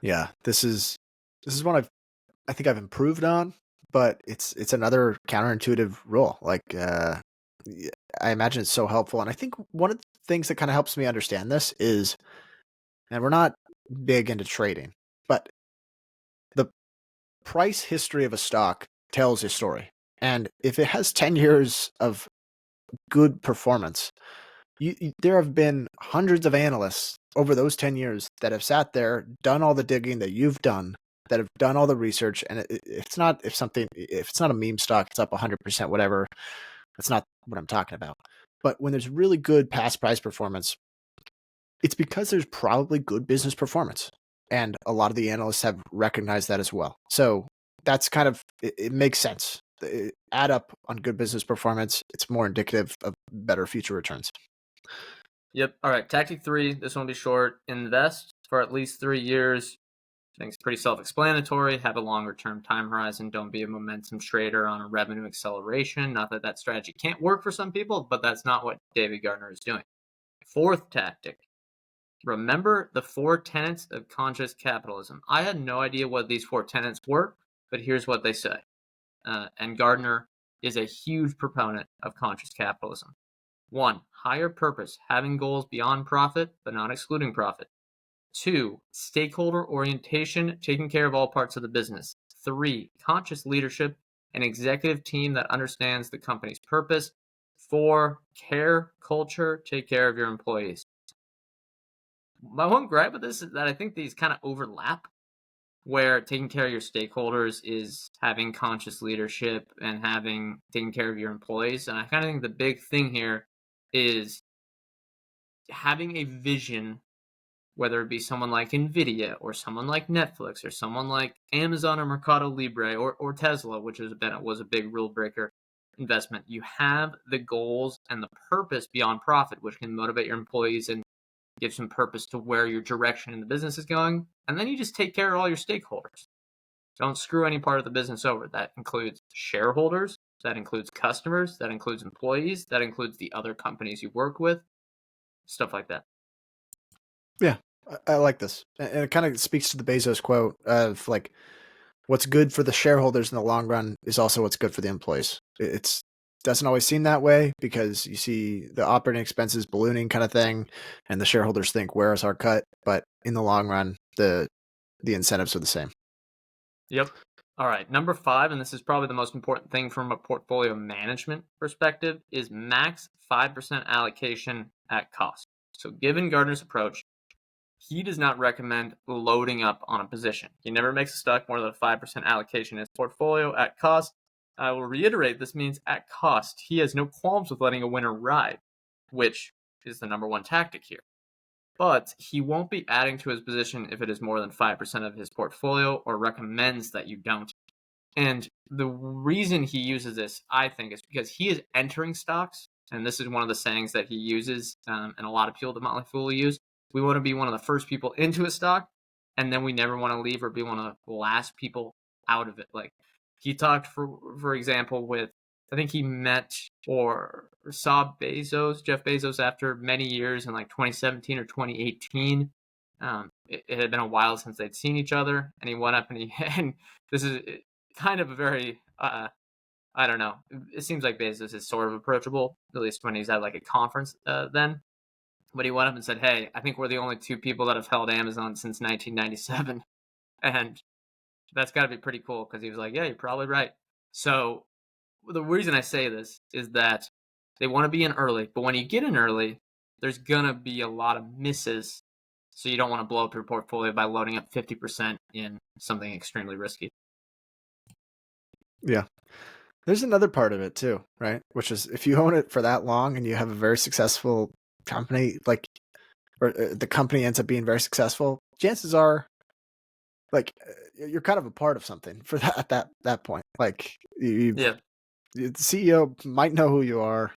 Yeah, this is one I think I've improved on, but it's another counterintuitive rule. Like I imagine it's so helpful, and I think one of the things that kind of helps me understand this is, and we're not big into trading, but the price history of a stock tells a story, and if it has 10 years of good performance, there have been hundreds of analysts over those 10 years that have sat there, done all the digging that you've done, that have done all the research. And if it's not a meme stock, it's up 100%, whatever. That's not what I'm talking about. But when there's really good past price performance, it's because there's probably good business performance. And a lot of the analysts have recognized that as well. So that's kind of, it makes sense. Add up on good business performance. It's more indicative of better future returns. Yep. All right. Tactic 3. This one will be short. Invest for at least 3 years. I think it's pretty self-explanatory. Have a longer-term time horizon. Don't be a momentum trader on a revenue acceleration. Not that that strategy can't work for some people, but that's not what David Gardner is doing. Fourth tactic. Remember the 4 tenets of conscious capitalism. I had no idea what these 4 tenets were, but here's what they say. And Gardner is a huge proponent of conscious capitalism. 1. Higher purpose, having goals beyond profit, but not excluding profit. 2. Stakeholder orientation, taking care of all parts of the business. 3. Conscious leadership, an executive team that understands the company's purpose. 4. Care, culture, take care of your employees. My one gripe with this is that I think these kind of overlap, where taking care of your stakeholders is having conscious leadership and taking care of your employees. And I kind of think the big thing here is having a vision, whether it be someone like Nvidia or someone like Netflix or someone like Amazon or Mercado Libre or Tesla, which was a big rule breaker investment. You have the goals and the purpose beyond profit, which can motivate your employees and give some purpose to where your direction in the business is going. And then you just take care of all your stakeholders. Don't screw any part of the business over. That includes shareholders, that includes customers, that includes employees, that includes the other companies you work with, stuff like that. Yeah, I like this. And it kind of speaks to the Bezos quote of like, what's good for the shareholders in the long run is also what's good for the employees. It doesn't always seem that way because you see the operating expenses ballooning kind of thing, and the shareholders think, where's our cut? But in the long run, the incentives are the same. Yep. All right. Number 5, and this is probably the most important thing from a portfolio management perspective, is max 5% allocation at cost. So given Gardner's approach, he does not recommend loading up on a position. He never makes a stock more than a 5% allocation in his portfolio at cost. I will reiterate, this means at cost. He has no qualms with letting a winner ride, which is the number 1 tactic here. But he won't be adding to his position if it is more than 5% of his portfolio, or recommends that you don't. And the reason he uses this, I think, is because he is entering stocks, and this is one of the sayings that he uses, and a lot of people at Motley Fool use. We want to be one of the first people into a stock, and then we never want to leave or be one of the last people out of it. Like he talked, for example, with, I think he met or saw Jeff Bezos, after many years in like 2017 or 2018. It had been a while since they'd seen each other, and he went up and this is kind of a very, I don't know. It seems like Bezos is sort of approachable, at least when he's at like a conference then. But he went up and said, hey, I think we're the only 2 people that have held Amazon since 1997. And that's got to be pretty cool because he was like, yeah, you're probably right. So the reason I say this is that they want to be in early, but when you get in early, there's going to be a lot of misses. So you don't want to blow up your portfolio by loading up 50% in something extremely risky. Yeah. There's another part of it too, right? Which is if you own it for that long and you have a very successful company, like, or the company ends up being very successful, chances are, like, you're kind of a part of something for that at that point. Like, Yeah. the CEO might know who you are.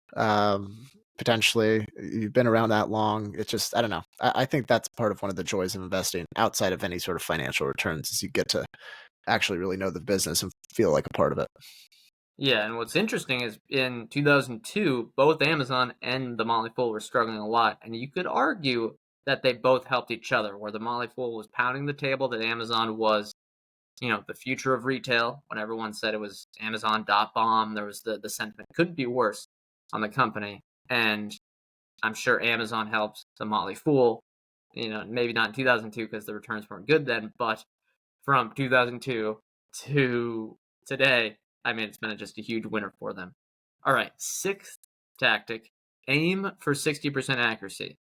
Potentially, you've been around that long. It's just, I don't know. I think that's part of one of the joys of investing outside of any sort of financial returns, is you get to actually really know the business and feel like a part of it. Yeah, and what's interesting is in 2002, both Amazon and the Motley Fool were struggling a lot, and you could argue that they both helped each other, where the Motley Fool was pounding the table that Amazon was, the future of retail. When everyone said it was Amazon dot bomb, there was the sentiment couldn't be worse on the company, and I'm sure Amazon helped the Motley Fool. Maybe not in 2002 because the returns weren't good then, but from 2002 to today, I mean, it's been just a huge winner for them. All right, sixth tactic, aim for 60% accuracy.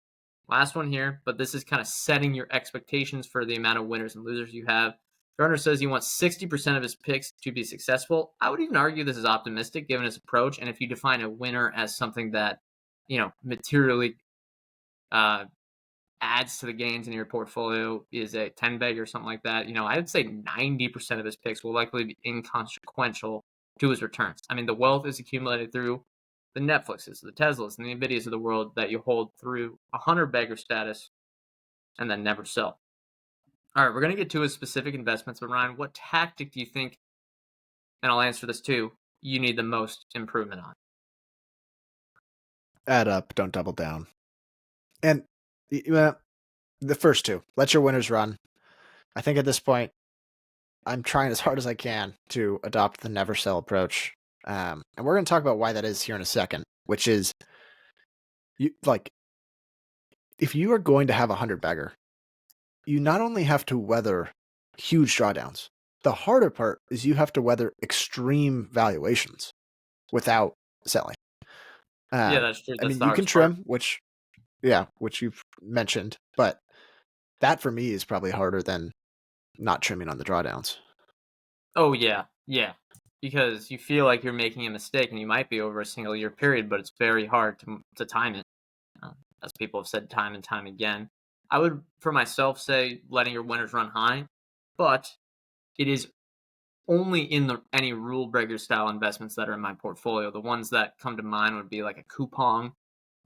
Last one here, but this is kind of setting your expectations for the amount of winners and losers you have. Gardner says he wants 60% of his picks to be successful. I would even argue this is optimistic given his approach. And if you define a winner as something that, materially adds to the gains in your portfolio, is a 10 bag or something like that, I would say 90% of his picks will likely be inconsequential to his returns. I mean, the wealth is accumulated through the Netflixes, the Teslas, and the Nvidias of the world that you hold through 100 bagger status and then never sell. All right, we're going to get to his specific investments, but Ryan, what tactic do you think, and I'll answer this too, you need the most improvement on? Add up, don't double down. And the first two, let your winners run. I think at this point, I'm trying as hard as I can to adopt the never sell approach. And we're going to talk about why that is here in a second, which is, if you are going to have 100 bagger, you not only have to weather huge drawdowns, the harder part is you have to weather extreme valuations without selling. Yeah, that's true. I mean, you can trim, which you've mentioned, but that for me is probably harder than not trimming on the drawdowns. Oh, yeah. Yeah. Because you feel like you're making a mistake and you might be over a single year period, but it's very hard to time it, as people have said time and time again. I would, for myself, say letting your winners run high, but it is only in any rule breaker style investments that are in my portfolio. The ones that come to mind would be like a coupon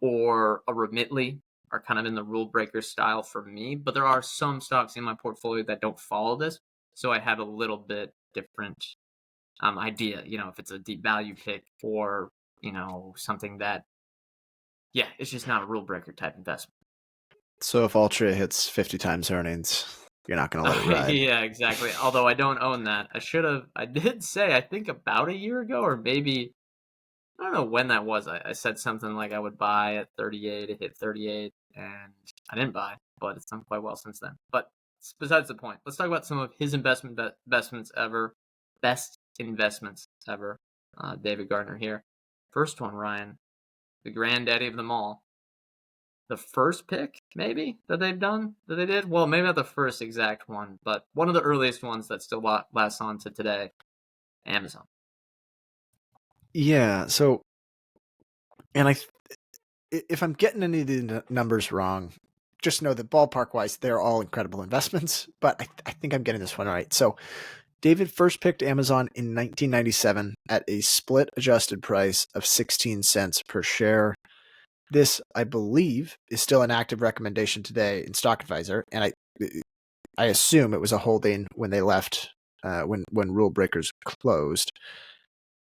or a Remitly are kind of in the rule breaker style for me, but there are some stocks in my portfolio that don't follow this. So I have a little bit different idea, if it's a deep value pick or, something that, it's just not a rule breaker type investment. So if Altria hits 50 times earnings, you're not going to let it ride. Yeah, exactly. Although I don't own that. I did say, I think about a year ago, or maybe, I don't know when that was. I said something like I would buy at 38, it hit 38, and I didn't buy, but it's done quite well since then. But besides the point, let's talk about some of his best investments ever. David Gardner here. First one, Ryan, the granddaddy of them all. The first pick, maybe, that they did? Well, maybe not the first exact one, but one of the earliest ones that still lasts on to today, Amazon. Yeah, so, and if I'm getting any of the numbers wrong, just know that ballpark-wise, they're all incredible investments, but I think I'm getting this one right. So David first picked Amazon in 1997 at a split adjusted price of 16 cents per share. This, I believe, is still an active recommendation today in Stock Advisor, and I assume it was a holding when they left, when rule breakers closed.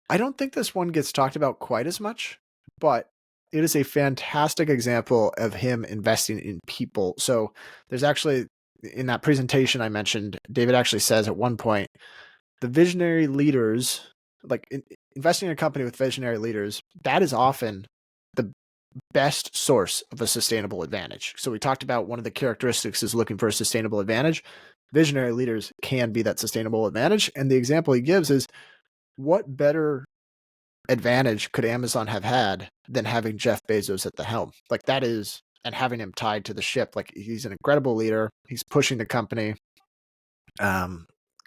I don't think this one gets talked about quite as much, but it is a fantastic example of him investing in people. So there's actually, in that presentation I mentioned, David actually says at one point, the visionary leaders, investing in a company with visionary leaders, that is often the best source of a sustainable advantage. So we talked about one of the characteristics is looking for a sustainable advantage. visionary leaders can be that sustainable advantage. And the example he gives is, what better advantage could Amazon have had than having Jeff Bezos at the helm? Like, that is, and having him tied to the ship. Like, he's an incredible leader. He's pushing the company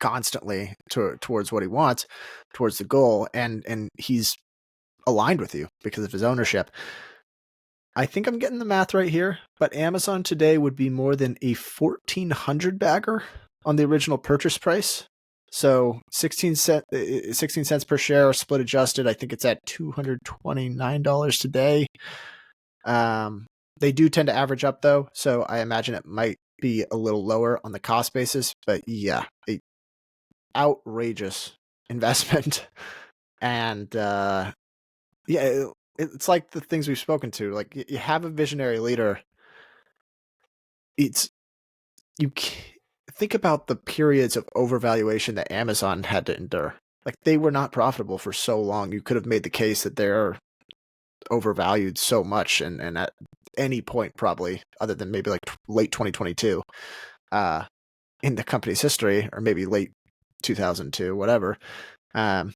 constantly towards what he wants, towards the goal, and he's aligned with you because of his ownership. I think I'm getting the math right here, but Amazon today would be more than a 1,400 bagger on the original purchase price. So 16 cents per share, split adjusted. I think it's at $229 today. They do tend to average up though, so I imagine it might be a little lower on the cost basis. But yeah, a outrageous investment, and it's like the things we've spoken to. Like, you have a visionary leader. Think about the periods of overvaluation that Amazon had to endure. Like, they were not profitable for so long. You could have made the case that they're overvalued so much, and at any point, probably, other than maybe like late 2022, in the company's history, or maybe late 2002, whatever. And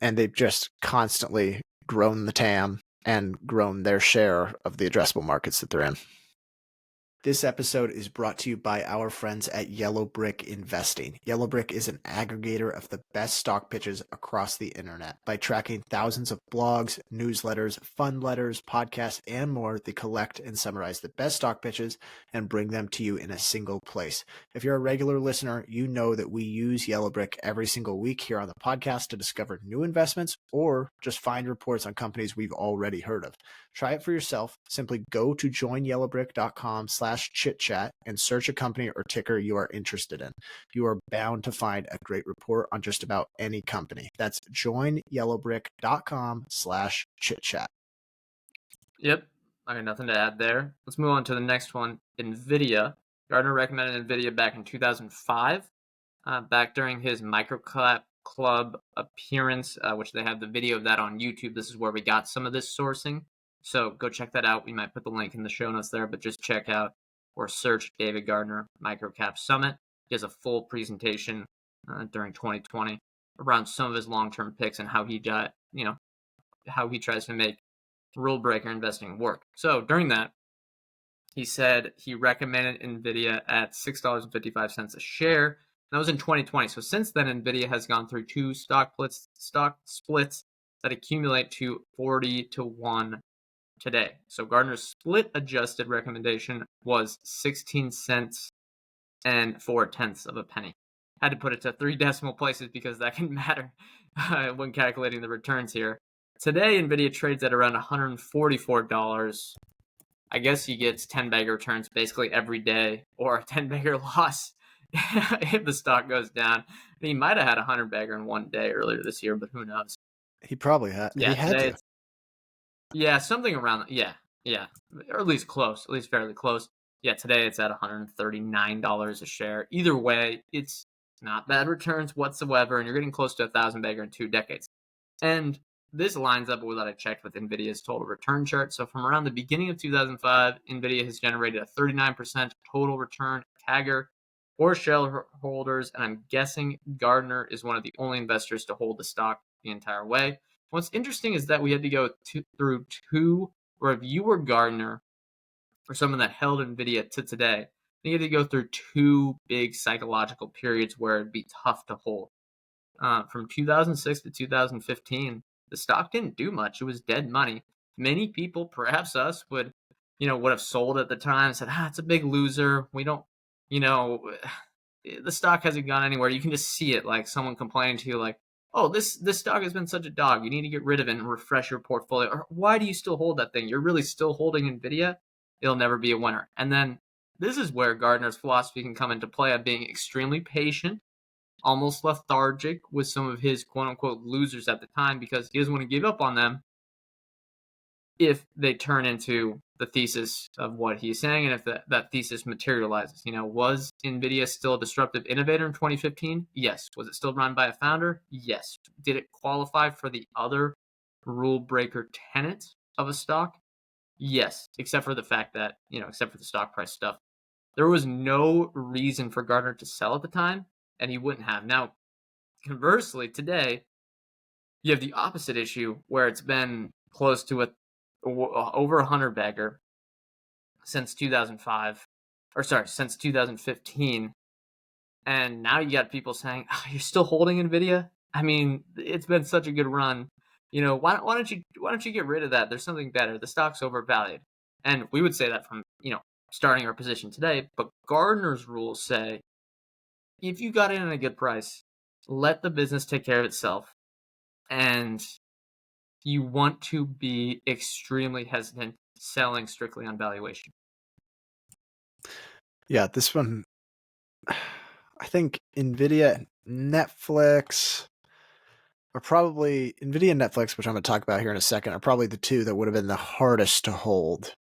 they've just constantly grown the TAM and grown their share of the addressable markets that they're in. This episode is brought to you by our friends at Yellow Brick Investing. Yellow Brick is an aggregator of the best stock pitches across the internet. By tracking thousands of blogs, newsletters, fund letters, podcasts, and more, they collect and summarize the best stock pitches and bring them to you in a single place. If you're a regular listener, you know that we use Yellow Brick every single week here on the podcast to discover new investments or just find reports on companies we've already heard of. Try it for yourself. Simply go to joinyellowbrick.com/chitchat and search a company or ticker you are interested in. You are bound to find a great report on just about any company. That's joinyellowbrick.com/chitchat. Yep. I got nothing to add there. Let's move on to the next one. Nvidia. Gardner recommended Nvidia back in 2005, back during his Microcap Club appearance, which they have the video of that on YouTube. This is where we got some of this sourcing. So go check that out. We might put the link in the show notes there, but just check out or search David Gardner Microcap Summit. He has a full presentation during 2020 around some of his long-term picks and how he how he tries to make rule breaker investing work. So during that, he said he recommended Nvidia at $6.55 a share. That was in 2020. So since then, Nvidia has gone through two stock splits that accumulate to 40-1 today. So Gardner's split adjusted recommendation was 16 cents and 4/10 of a penny. Had to put it to 3 decimal places because that can matter when calculating the returns here. Today, Nvidia trades at around $144. I guess he gets 10-bagger returns basically every day, or a 10-bagger loss if the stock goes down. He might have had a 100-bagger in one day earlier this year, but who knows? He probably had. Yeah, he had to. Yeah, something around. Yeah, or at least close, at least fairly close. Yeah, today it's at $139 a share. Either way, it's not bad returns whatsoever, and you're getting close to 1,000-bagger in 2 decades. And this lines up with what I checked with NVIDIA's total return chart. So from around the beginning of 2005, NVIDIA has generated a 39% total return CAGR for shareholders, and I'm guessing Gardner is one of the only investors to hold the stock the entire way. What's interesting is that we had to go through two, or if you were Gardner or someone that held NVIDIA to today, you had to go through 2 big psychological periods where it'd be tough to hold. From 2006 to 2015, the stock didn't do much. It was dead money. Many people, perhaps us, would have sold at the time, said, it's a big loser. We don't, the stock hasn't gone anywhere. You can just see it, like someone complaining to you, like, oh, this stock has been such a dog. You need to get rid of it and refresh your portfolio. Or why do you still hold that thing? You're really still holding Nvidia? It'll never be a winner. And then this is where Gardner's philosophy can come into play of being extremely patient, almost lethargic with some of his quote-unquote losers at the time, because he doesn't want to give up on them if they turn into the thesis of what he's saying, and if that thesis materializes. Was NVIDIA still a disruptive innovator in 2015? Yes. Was it still run by a founder? Yes. Did it qualify for the other rule breaker tenets of a stock? Yes, except for the fact that, except for the stock price stuff. There was no reason for Gardner to sell at the time, and he wouldn't have. Now, conversely, today, you have the opposite issue where it's been close to over 100 bagger since 2005, or sorry, since 2015. And now you got people saying, oh, you're still holding Nvidia? I mean, it's been such a good run. Why don't you get rid of that? There's something better. The stock's overvalued. And we would say that from, starting our position today. But Gardner's rules say, if you got in at a good price, let the business take care of itself. And you want to be extremely hesitant selling strictly on valuation. Yeah, this one, I think Nvidia, Netflix, are probably Nvidia and Netflix, which I'm going to talk about here in a second, are probably the two that would have been the hardest to hold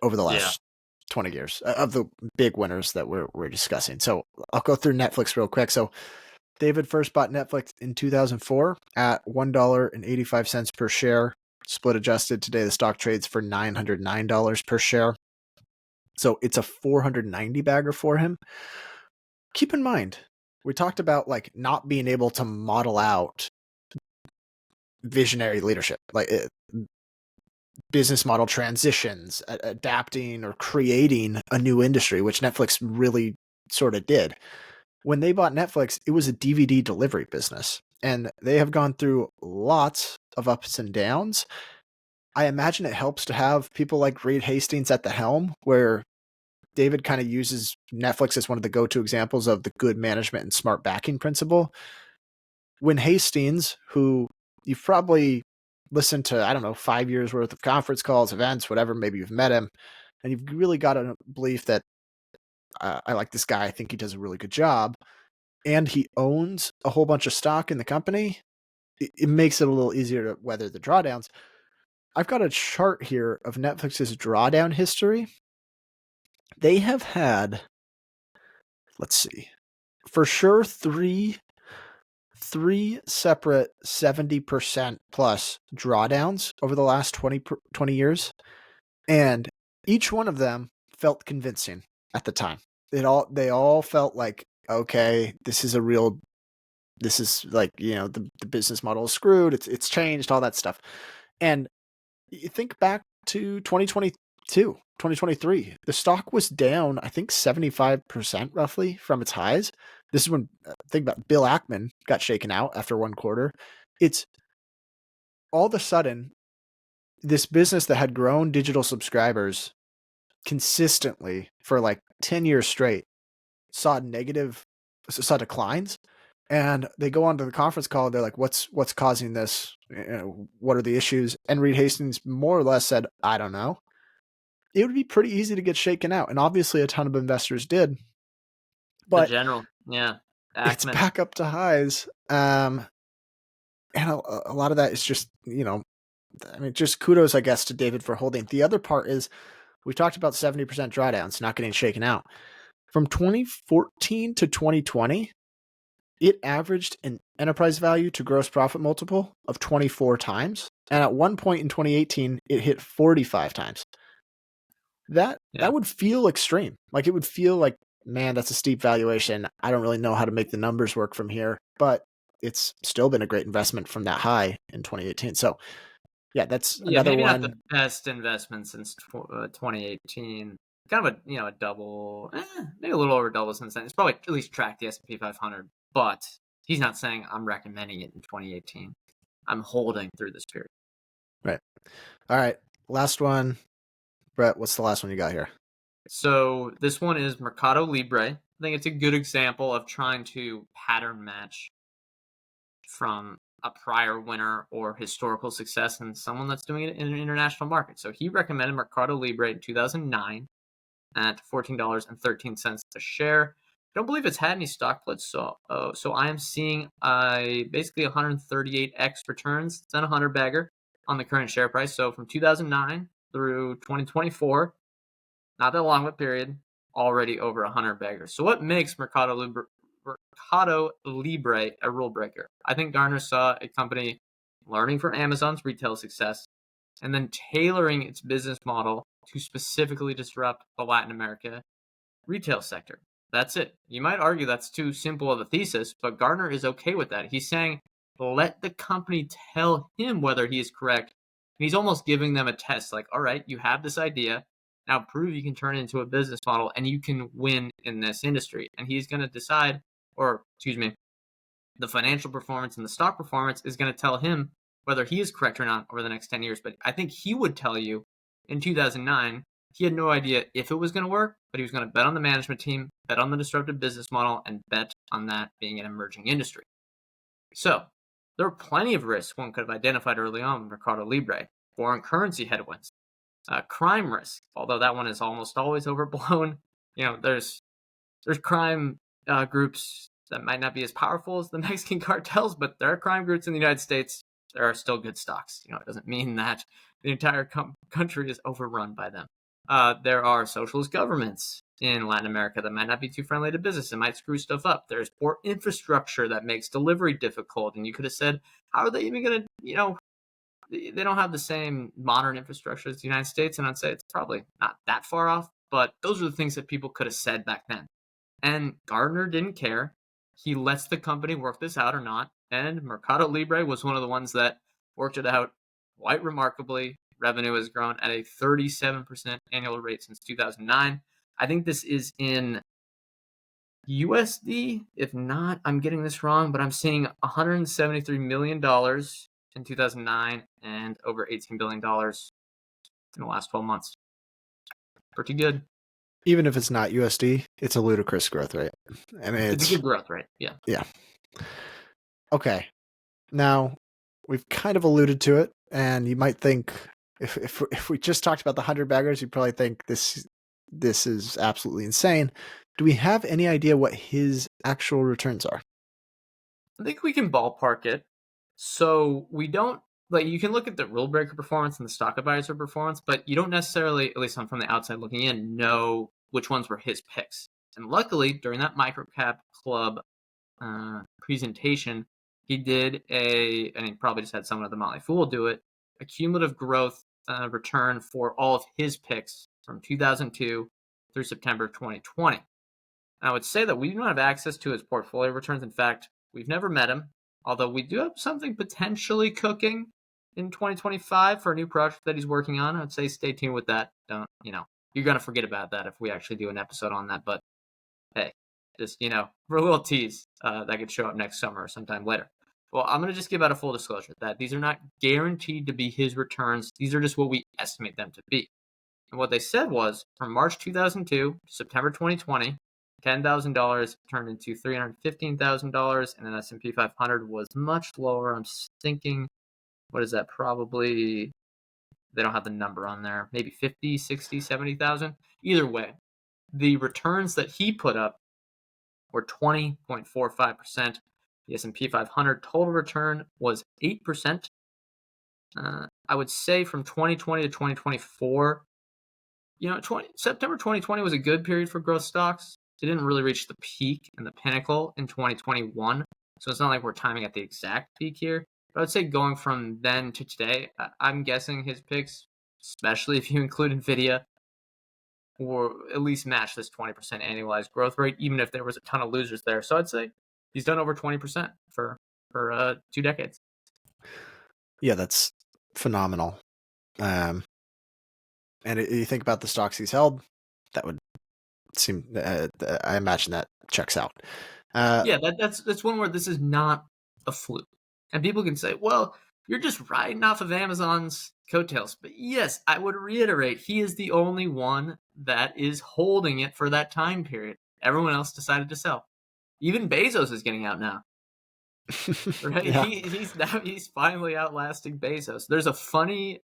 over the last 20 years of the big winners that we're discussing. So I'll go through Netflix real quick. So David first bought Netflix in 2004 at $1.85 per share, split adjusted. Today the stock trades for $909 per share. So it's a 490 bagger for him. Keep in mind, we talked about like not being able to model out visionary leadership, like business model transitions, adapting or creating a new industry, which Netflix really sort of did. When they bought Netflix, it was a DVD delivery business, and they have gone through lots of ups and downs. I imagine it helps to have people like Reed Hastings at the helm, where David kind of uses Netflix as one of the go-to examples of the good management and smart backing principle. When Hastings, who you've probably listened to, I don't know, 5 years worth of conference calls, events, whatever, maybe you've met him, and you've really got a belief that I like this guy, I think he does a really good job, and he owns a whole bunch of stock in the company, it makes it a little easier to weather the drawdowns. I've got a chart here of Netflix's drawdown history. They have had, let's see, for sure three separate 70% plus drawdowns over the last 20 years. And each one of them felt convincing at the time. They all felt like, okay, this is like, the business model is screwed. It's changed, all that stuff. And you think back to 2022, 2023, the stock was down, I think 75% roughly from its highs. This is when, think about Bill Ackman got shaken out after one quarter. It's all of a sudden, this business that had grown digital subscribers consistently for like 10 years straight saw declines. And they go on to the conference call. They're like, what's causing this? What are the issues? And Reed Hastings more or less said, I don't know. It would be pretty easy to get shaken out. And obviously a ton of investors did. But the general, yeah. Ackman. It's back up to highs. And a lot of that is just, just kudos, I guess, to David for holding. The other part is we talked about 70% drawdowns, not getting shaken out. From 2014 to 2020, it averaged an enterprise value to gross profit multiple of 24 times. And at one point in 2018, it hit 45 times. That would feel extreme. Like it would feel like, man, that's a steep valuation. I don't really know how to make the numbers work from here, but it's still been a great investment from that high in 2018. So yeah, that's another maybe one. Not the best investment since 2018. Kind of a double, maybe a little over double since then. It's probably at least tracked the S&P 500, but he's not saying I'm recommending it in 2018. I'm holding through this period. Right. All right. Last one. Brett, what's the last one you got here? So this one is Mercado Libre. I think it's a good example of trying to pattern match from a prior winner or historical success and someone that's doing it in an international market. So he recommended Mercado Libre in 2009 at $14.13 a share. I don't believe it's had any stock splits, so I am seeing basically 138x returns. It's not a 100 bagger on the current share price. So from 2009 through 2024, not that long of a period, already over 100 baggers. So what makes Mercado Libre a rule breaker? I think Gardner saw a company learning from Amazon's retail success and then tailoring its business model to specifically disrupt the Latin America retail sector. That's it. You might argue that's too simple of a thesis, but Gardner is okay with that. He's saying, let the company tell him whether he is correct. And he's almost giving them a test like, all right, you have this idea. Now prove you can turn it into a business model and you can win in this industry. And he's going to decide, or excuse me, the financial performance and the stock performance is going to tell him whether he is correct or not over the next 10 years. But I think he would tell you in 2009, he had no idea if it was going to work, but he was going to bet on the management team, bet on the disruptive business model, and bet on that being an emerging industry. So there are plenty of risks one could have identified early on with Mercado Libre. Foreign currency headwinds, crime risk, although that one is almost always overblown. There's crime groups that might not be as powerful as the Mexican cartels, but there are crime groups in the United States. There are still good stocks. It doesn't mean that the entire country is overrun by them. There are socialist governments in Latin America that might not be too friendly to business and might screw stuff up. There's poor infrastructure that makes delivery difficult. And you could have said, how are they even going to, they don't have the same modern infrastructure as the United States. And I'd say it's probably not that far off, but those are the things that people could have said back then. And Gardner didn't care. He lets the company work this out or not. And Mercado Libre was one of the ones that worked it out quite remarkably. Revenue has grown at a 37% annual rate since 2009. I think this is in USD. If not, I'm getting this wrong, but I'm seeing $173 million in 2009 and over $18 billion in the last 12 months. Pretty good. Even if it's not USD, it's a ludicrous growth rate. I mean, it's a good growth rate. Yeah. Yeah. Okay. Now, we've kind of alluded to it, and you might think if we just talked about the 100 baggers, you'd probably think this is absolutely insane. Do we have any idea what his actual returns are? I think we can ballpark it. So we don't, you can look at the rule breaker performance and the stock advisor performance, but you don't necessarily, at least from the outside looking in, know which ones were his picks. And luckily, during that microcap club presentation, he did and he probably just had someone at the Motley Fool do it, a cumulative growth return for all of his picks from 2002 through September 2020. And I would say that we do not have access to his portfolio returns. In fact, we've never met him, although we do have something potentially cooking in 2025 for a new project that he's working on. I'd say stay tuned with that. You're going to forget about that if we actually do an episode on that. But hey, just, for a little tease, that could show up next summer or sometime later. Well, I'm going to just give out a full disclosure that these are not guaranteed to be his returns. These are just what we estimate them to be. And what they said was from March 2002 to September 2020, $10,000 turned into $315,000, and an S&P 500 was much lower. I'm thinking, what is that? Probably, they don't have the number on there, maybe 50, 60, 70,000. Either way, the returns that he put up were 20.45%. The S&P 500 total return was 8%. I would say from 2020 to 2024, September 2020 was a good period for growth stocks. It didn't really reach the peak and the pinnacle in 2021. So it's not like we're timing at the exact peak here. But I would say going from then to today, I'm guessing his picks, especially if you include Nvidia, or at least match this 20% annualized growth rate, even if there was a ton of losers there. So I'd say he's done over 20% for 2 decades. Yeah, that's phenomenal. And you think about the stocks he's held, that would seem, I imagine that checks out. That's one where this is not a fluke. And people can say, well, you're just riding off of Amazon's coattails. But yes, I would reiterate, he is the only one that is holding it for that time period. Everyone else decided to sell. Even Bezos is getting out now. Right? Yeah. He's finally outlasting Bezos. There's a funny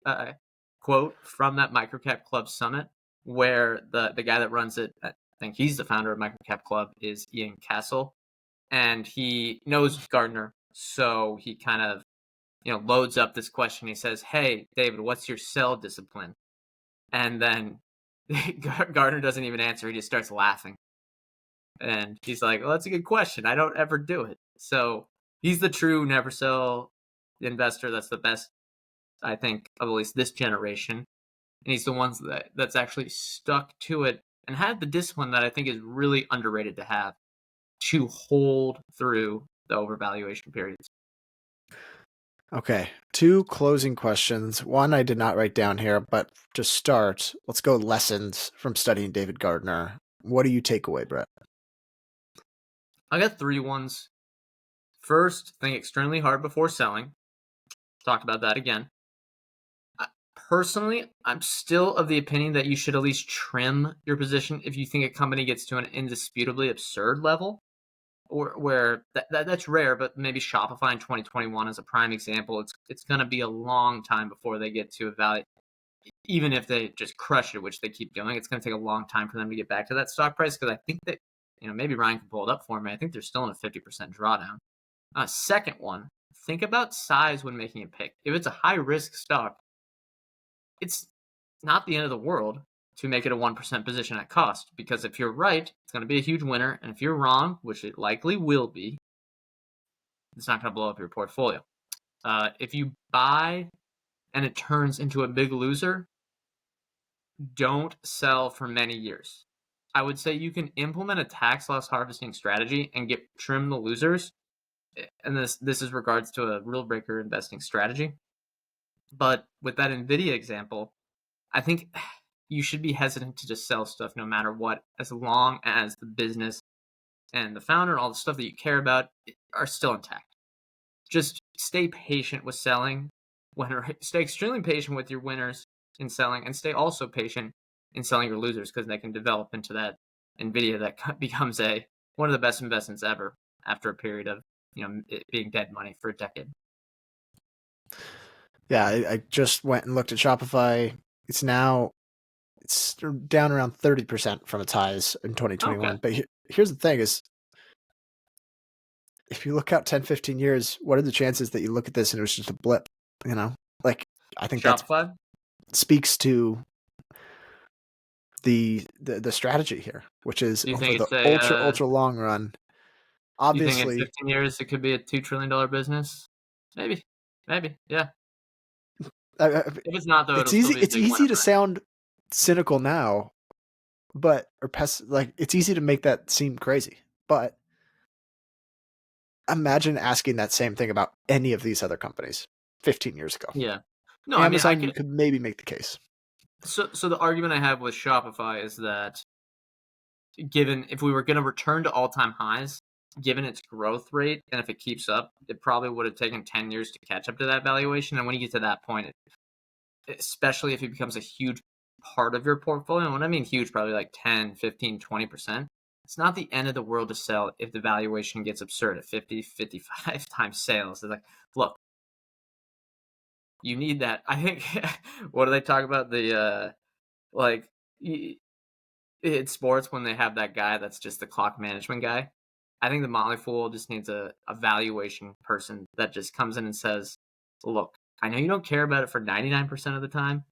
quote from that Microcap Club Summit where the guy that runs it, I think he's the founder of Microcap Club, is Ian Castle. And he knows Gardner. So he kind of, loads up this question. He says, hey, David, what's your sell discipline? And then Gardner doesn't even answer. He just starts laughing. And he's like, well, that's a good question. I don't ever do it. So he's the true never sell investor. That's the best, I think, of at least this generation. And he's the ones that's actually stuck to it and had the discipline that I think is really underrated to have to hold through the overvaluation periods. Okay, 2 closing questions. One I did not write down here, but to start, let's go lessons from studying David Gardner. What do you take away, Brett? I got 3 ones. First, think extremely hard before selling. Talked about that again. Personally, I'm still of the opinion that you should at least trim your position if you think a company gets to an indisputably absurd level, or where that's rare, but maybe Shopify in 2021 is a prime example. It's going to be a long time before they get to a value, even if they just crush it, which they keep doing. It's going to take a long time for them to get back to that stock price, because I think that, maybe Ryan can pull it up for me. I think they're still in a 50% drawdown. Second one, think about size when making a pick. If it's a high risk stock, it's not the end of the world to make it a 1% position at cost, because if you're right, it's going to be a huge winner. And if you're wrong, which it likely will be, it's not going to blow up your portfolio. If you buy and it turns into a big loser, don't sell for many years. I would say you can implement a tax loss harvesting strategy and trim the losers. And this is regards to a rule breaker investing strategy. But with that Nvidia example, I think you should be hesitant to just sell stuff no matter what, as long as the business and the founder and all the stuff that you care about are still intact. Just stay patient with selling. Stay extremely patient with your winners in selling, and stay also patient in selling your losers, because they can develop into that Nvidia that becomes one of the best investments ever after a period of it being dead money for a decade. Yeah, I just went and looked at Shopify. It's down around 30% from its highs in 2021. Okay. But here's the thing is, if you look out 10, 15 years, what are the chances that you look at this and it was just a blip? I think Shopify speaks to the strategy here, which is over the ultra long run. Obviously, you think in 15 years it could be a $2 trillion business? Maybe, yeah. If it's not, though, it's easy. It's easy to sound cynical now, it's easy to make that seem crazy. But imagine asking that same thing about any of these other companies 15 years ago. Yeah, no, Amazon, you could maybe make the case. So the argument I have with Shopify is that, given if we were going to return to all-time highs, given its growth rate, and if it keeps up, it probably would have taken 10 years to catch up to that valuation. And when you get to that point, especially if it becomes a huge part of your portfolio, and when I mean huge, probably like 10, 15, 20%, it's not the end of the world to sell if the valuation gets absurd at 50, 55 times sales. It's like, look, you need that. I think, what do they talk about? In sports, when they have that guy that's just the clock management guy. I think the Motley Fool just needs a valuation person that just comes in and says, look, I know you don't care about it for 99% of the time,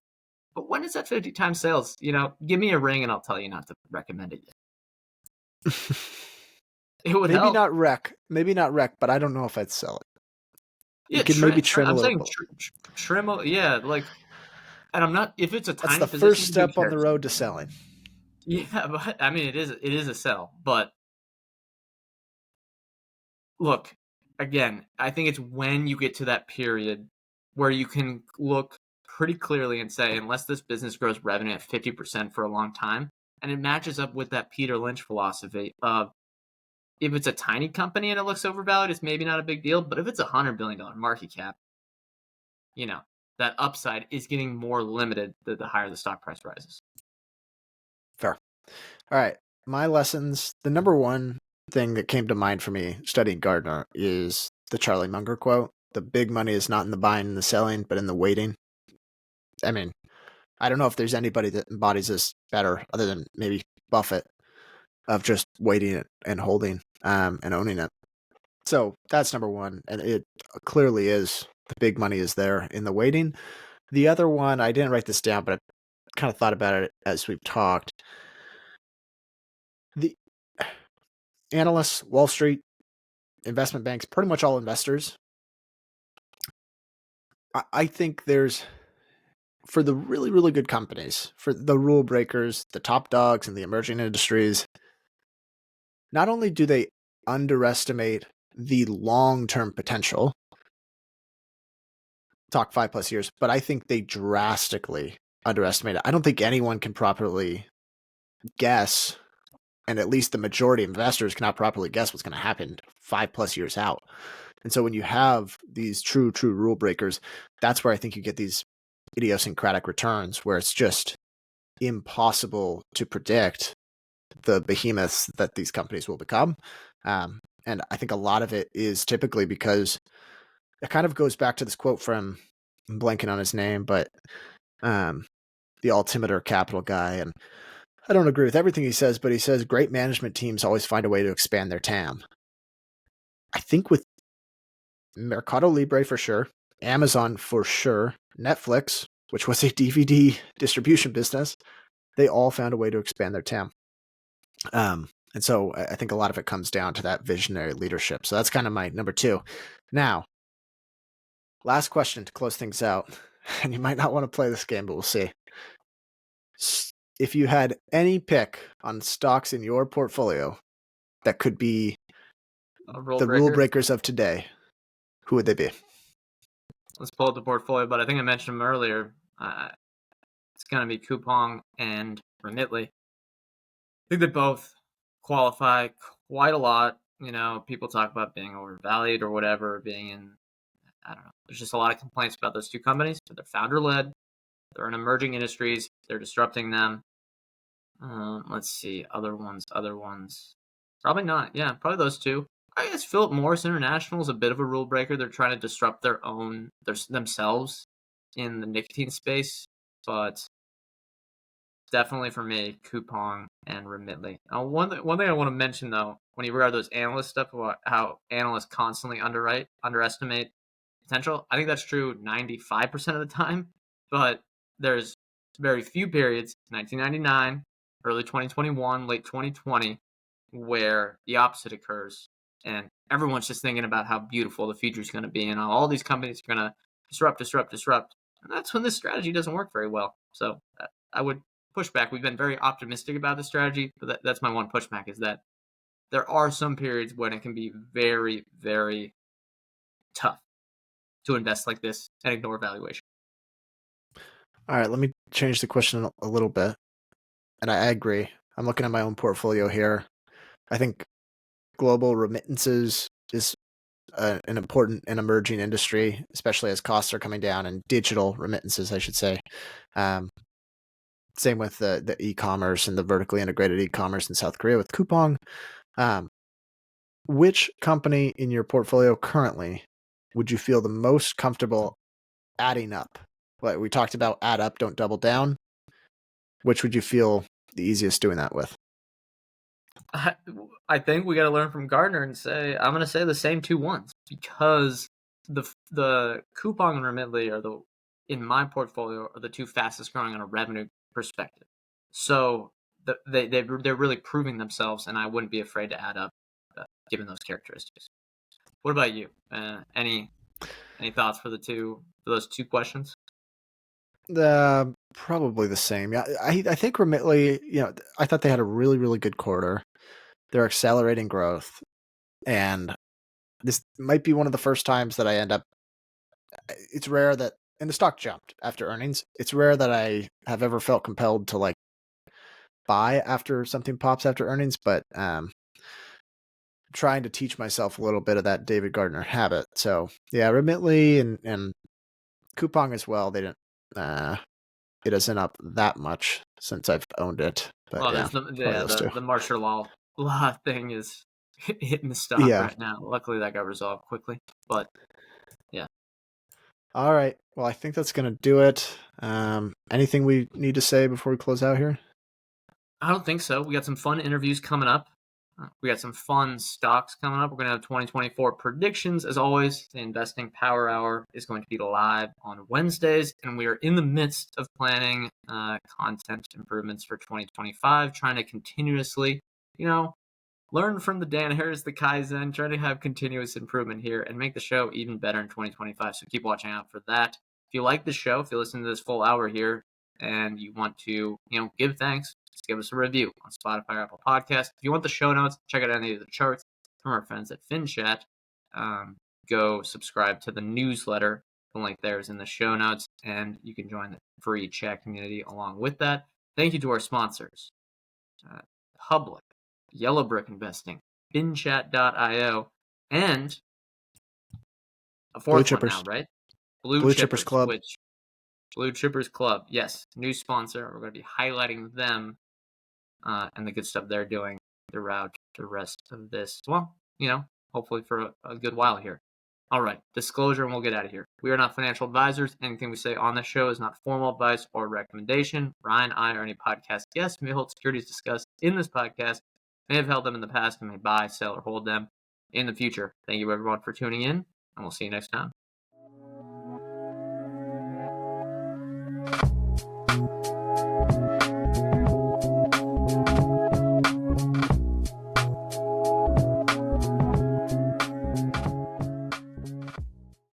but when is that 50 times sales? Give me a ring and I'll tell you not to recommend it yet. It would help. Maybe not wreck, but I don't know if I'd sell it. Yeah, you can maybe trim a little bit. Trim, yeah, and I'm not, if it's a tiny that's the first step on the road to selling. Yeah, but I mean, it is a sell, but look, again, I think it's when you get to that period where you can look pretty clearly and say, unless this business grows revenue at 50% for a long time, and it matches up with that Peter Lynch philosophy of, if it's a tiny company and it looks overvalued, it's maybe not a big deal. But if it's $100 billion market cap, that upside is getting more limited the higher the stock price rises. Fair. All right. My lessons, the number one thing that came to mind for me studying Gardner is the Charlie Munger quote. The big money is not in the buying and the selling, but in the waiting. I mean, I don't know if there's anybody that embodies this better other than maybe Buffett, of just waiting it and holding and owning it. So that's number one. And it clearly is. The big money is there in the waiting. The other one, I didn't write this down, but I kind of thought about it as we've talked. The analysts, Wall Street, investment banks, pretty much all investors. I think there's for the really, really good companies, for the rule breakers, the top dogs in the emerging industries, not only do they underestimate the long-term potential, talk 5+ years, but I think they drastically underestimate it. I don't think anyone can properly guess, and at least the majority of investors cannot properly guess what's going to happen 5+ years out. And so when you have these true rule breakers, that's where I think you get these idiosyncratic returns where it's just impossible to predict the behemoths that these companies will become. And I think a lot of it is typically because it kind of goes back to this quote from, I'm blanking on his name, but the Altimeter Capital guy. And I don't agree with everything he says, but he says great management teams always find a way to expand their TAM. I think with Mercado Libre for sure, Amazon for sure, Netflix, which was a DVD distribution business, they all found a way to expand their TAM. And so I think a lot of it comes down to that visionary leadership. So that's kind of my number 2. Now, last question to close things out. And you might not want to play this game, but we'll see. If you had any pick on stocks in your portfolio that could be the rule breakers of today, who would they be? Let's pull up the portfolio, but I think I mentioned them earlier. It's going to be Coupang and Remitly. I think they both qualify quite a lot. You know, people talk about being overvalued or whatever, being in, I don't know. There's just a lot of complaints about those two companies, but they're founder-led. They're in emerging industries. They're disrupting them. Let's see. Other ones. Probably not. Yeah, probably those two. I guess Philip Morris International is a bit of a rule breaker. They're trying to disrupt themselves in the nicotine space, but definitely for me, Coupang and Remitly. One thing I want to mention though, when you regard those analyst stuff about how analysts constantly underestimate potential, I think that's true 95% of the time, but there's very few periods, 1999, early 2021, late 2020, where the opposite occurs. And everyone's just thinking about how beautiful the future is going to be and how all these companies are going to disrupt. And that's when this strategy doesn't work very well. So I would push back. We've been very optimistic about the strategy, but that's my one pushback is that there are some periods when it can be very, very tough to invest like this and ignore valuation. All right, let me change the question a little bit. And I agree. I'm looking at my own portfolio here. I think global remittances is an important and emerging industry, especially as costs are coming down, and digital remittances, I should say. Same with the e-commerce and the vertically integrated e-commerce in South Korea with Coupang. Which company in your portfolio currently would you feel the most comfortable adding up? Like we talked about, add up, don't double down. Which would you feel the easiest doing that with? I think we got to learn from Gardner and I'm going to say the same two ones, because the Coupang and Remitly in my portfolio are the two fastest growing on a revenue perspective. So they're really proving themselves, and I wouldn't be afraid to add up given those characteristics. What about you? Any thoughts for those two questions? Probably the same. Yeah, I think Remitly, I thought they had a really, really good quarter. They're accelerating growth, and this might be one of the first times that I end up. It's rare that, and the stock jumped after earnings. It's rare that I have ever felt compelled to buy after something pops after earnings, but trying to teach myself a little bit of that David Gardner habit. So yeah, Remitly and Coupang as well. They didn't. It isn't up that much since I've owned it. But there's the martial law thing is hitting the stock right now. Luckily, that got resolved quickly. But yeah. All right. Well, I think that's going to do it. Anything we need to say before we close out here? I don't think so. We got some fun interviews coming up. We got some fun stocks coming up. We're going to have 2024 predictions. As always, the Investing Power Hour is going to be live on Wednesdays, and we are in the midst of planning content improvements for 2025, trying to continuously, learn from the Danaher's, the Kaizen, trying to have continuous improvement here and make the show even better in 2025. So keep watching out for that. If you like the show, if you listen to this full hour here and you want to, give thanks, just give us a review on Spotify or Apple Podcasts. If you want the show notes, check out any of the charts from our friends at FinChat. Go subscribe to the newsletter. The link there is in the show notes, and you can join the free chat community along with that. Thank you to our sponsors, Public, Yellow Brick Investing, FinChat.io, and a fourth one now, right? Blue Chippers Club. Blue Chippers Club, yes, new sponsor. We're going to be highlighting them and the good stuff they're doing throughout the rest of this. Well, hopefully for a good while here. All right, disclosure, and we'll get out of here. We are not financial advisors. Anything we say on this show is not formal advice or recommendation. Ryan, I, or any podcast guests may hold securities discussed in this podcast, may have held them in the past, and may buy, sell, or hold them in the future. Thank you, everyone, for tuning in, and we'll see you next time.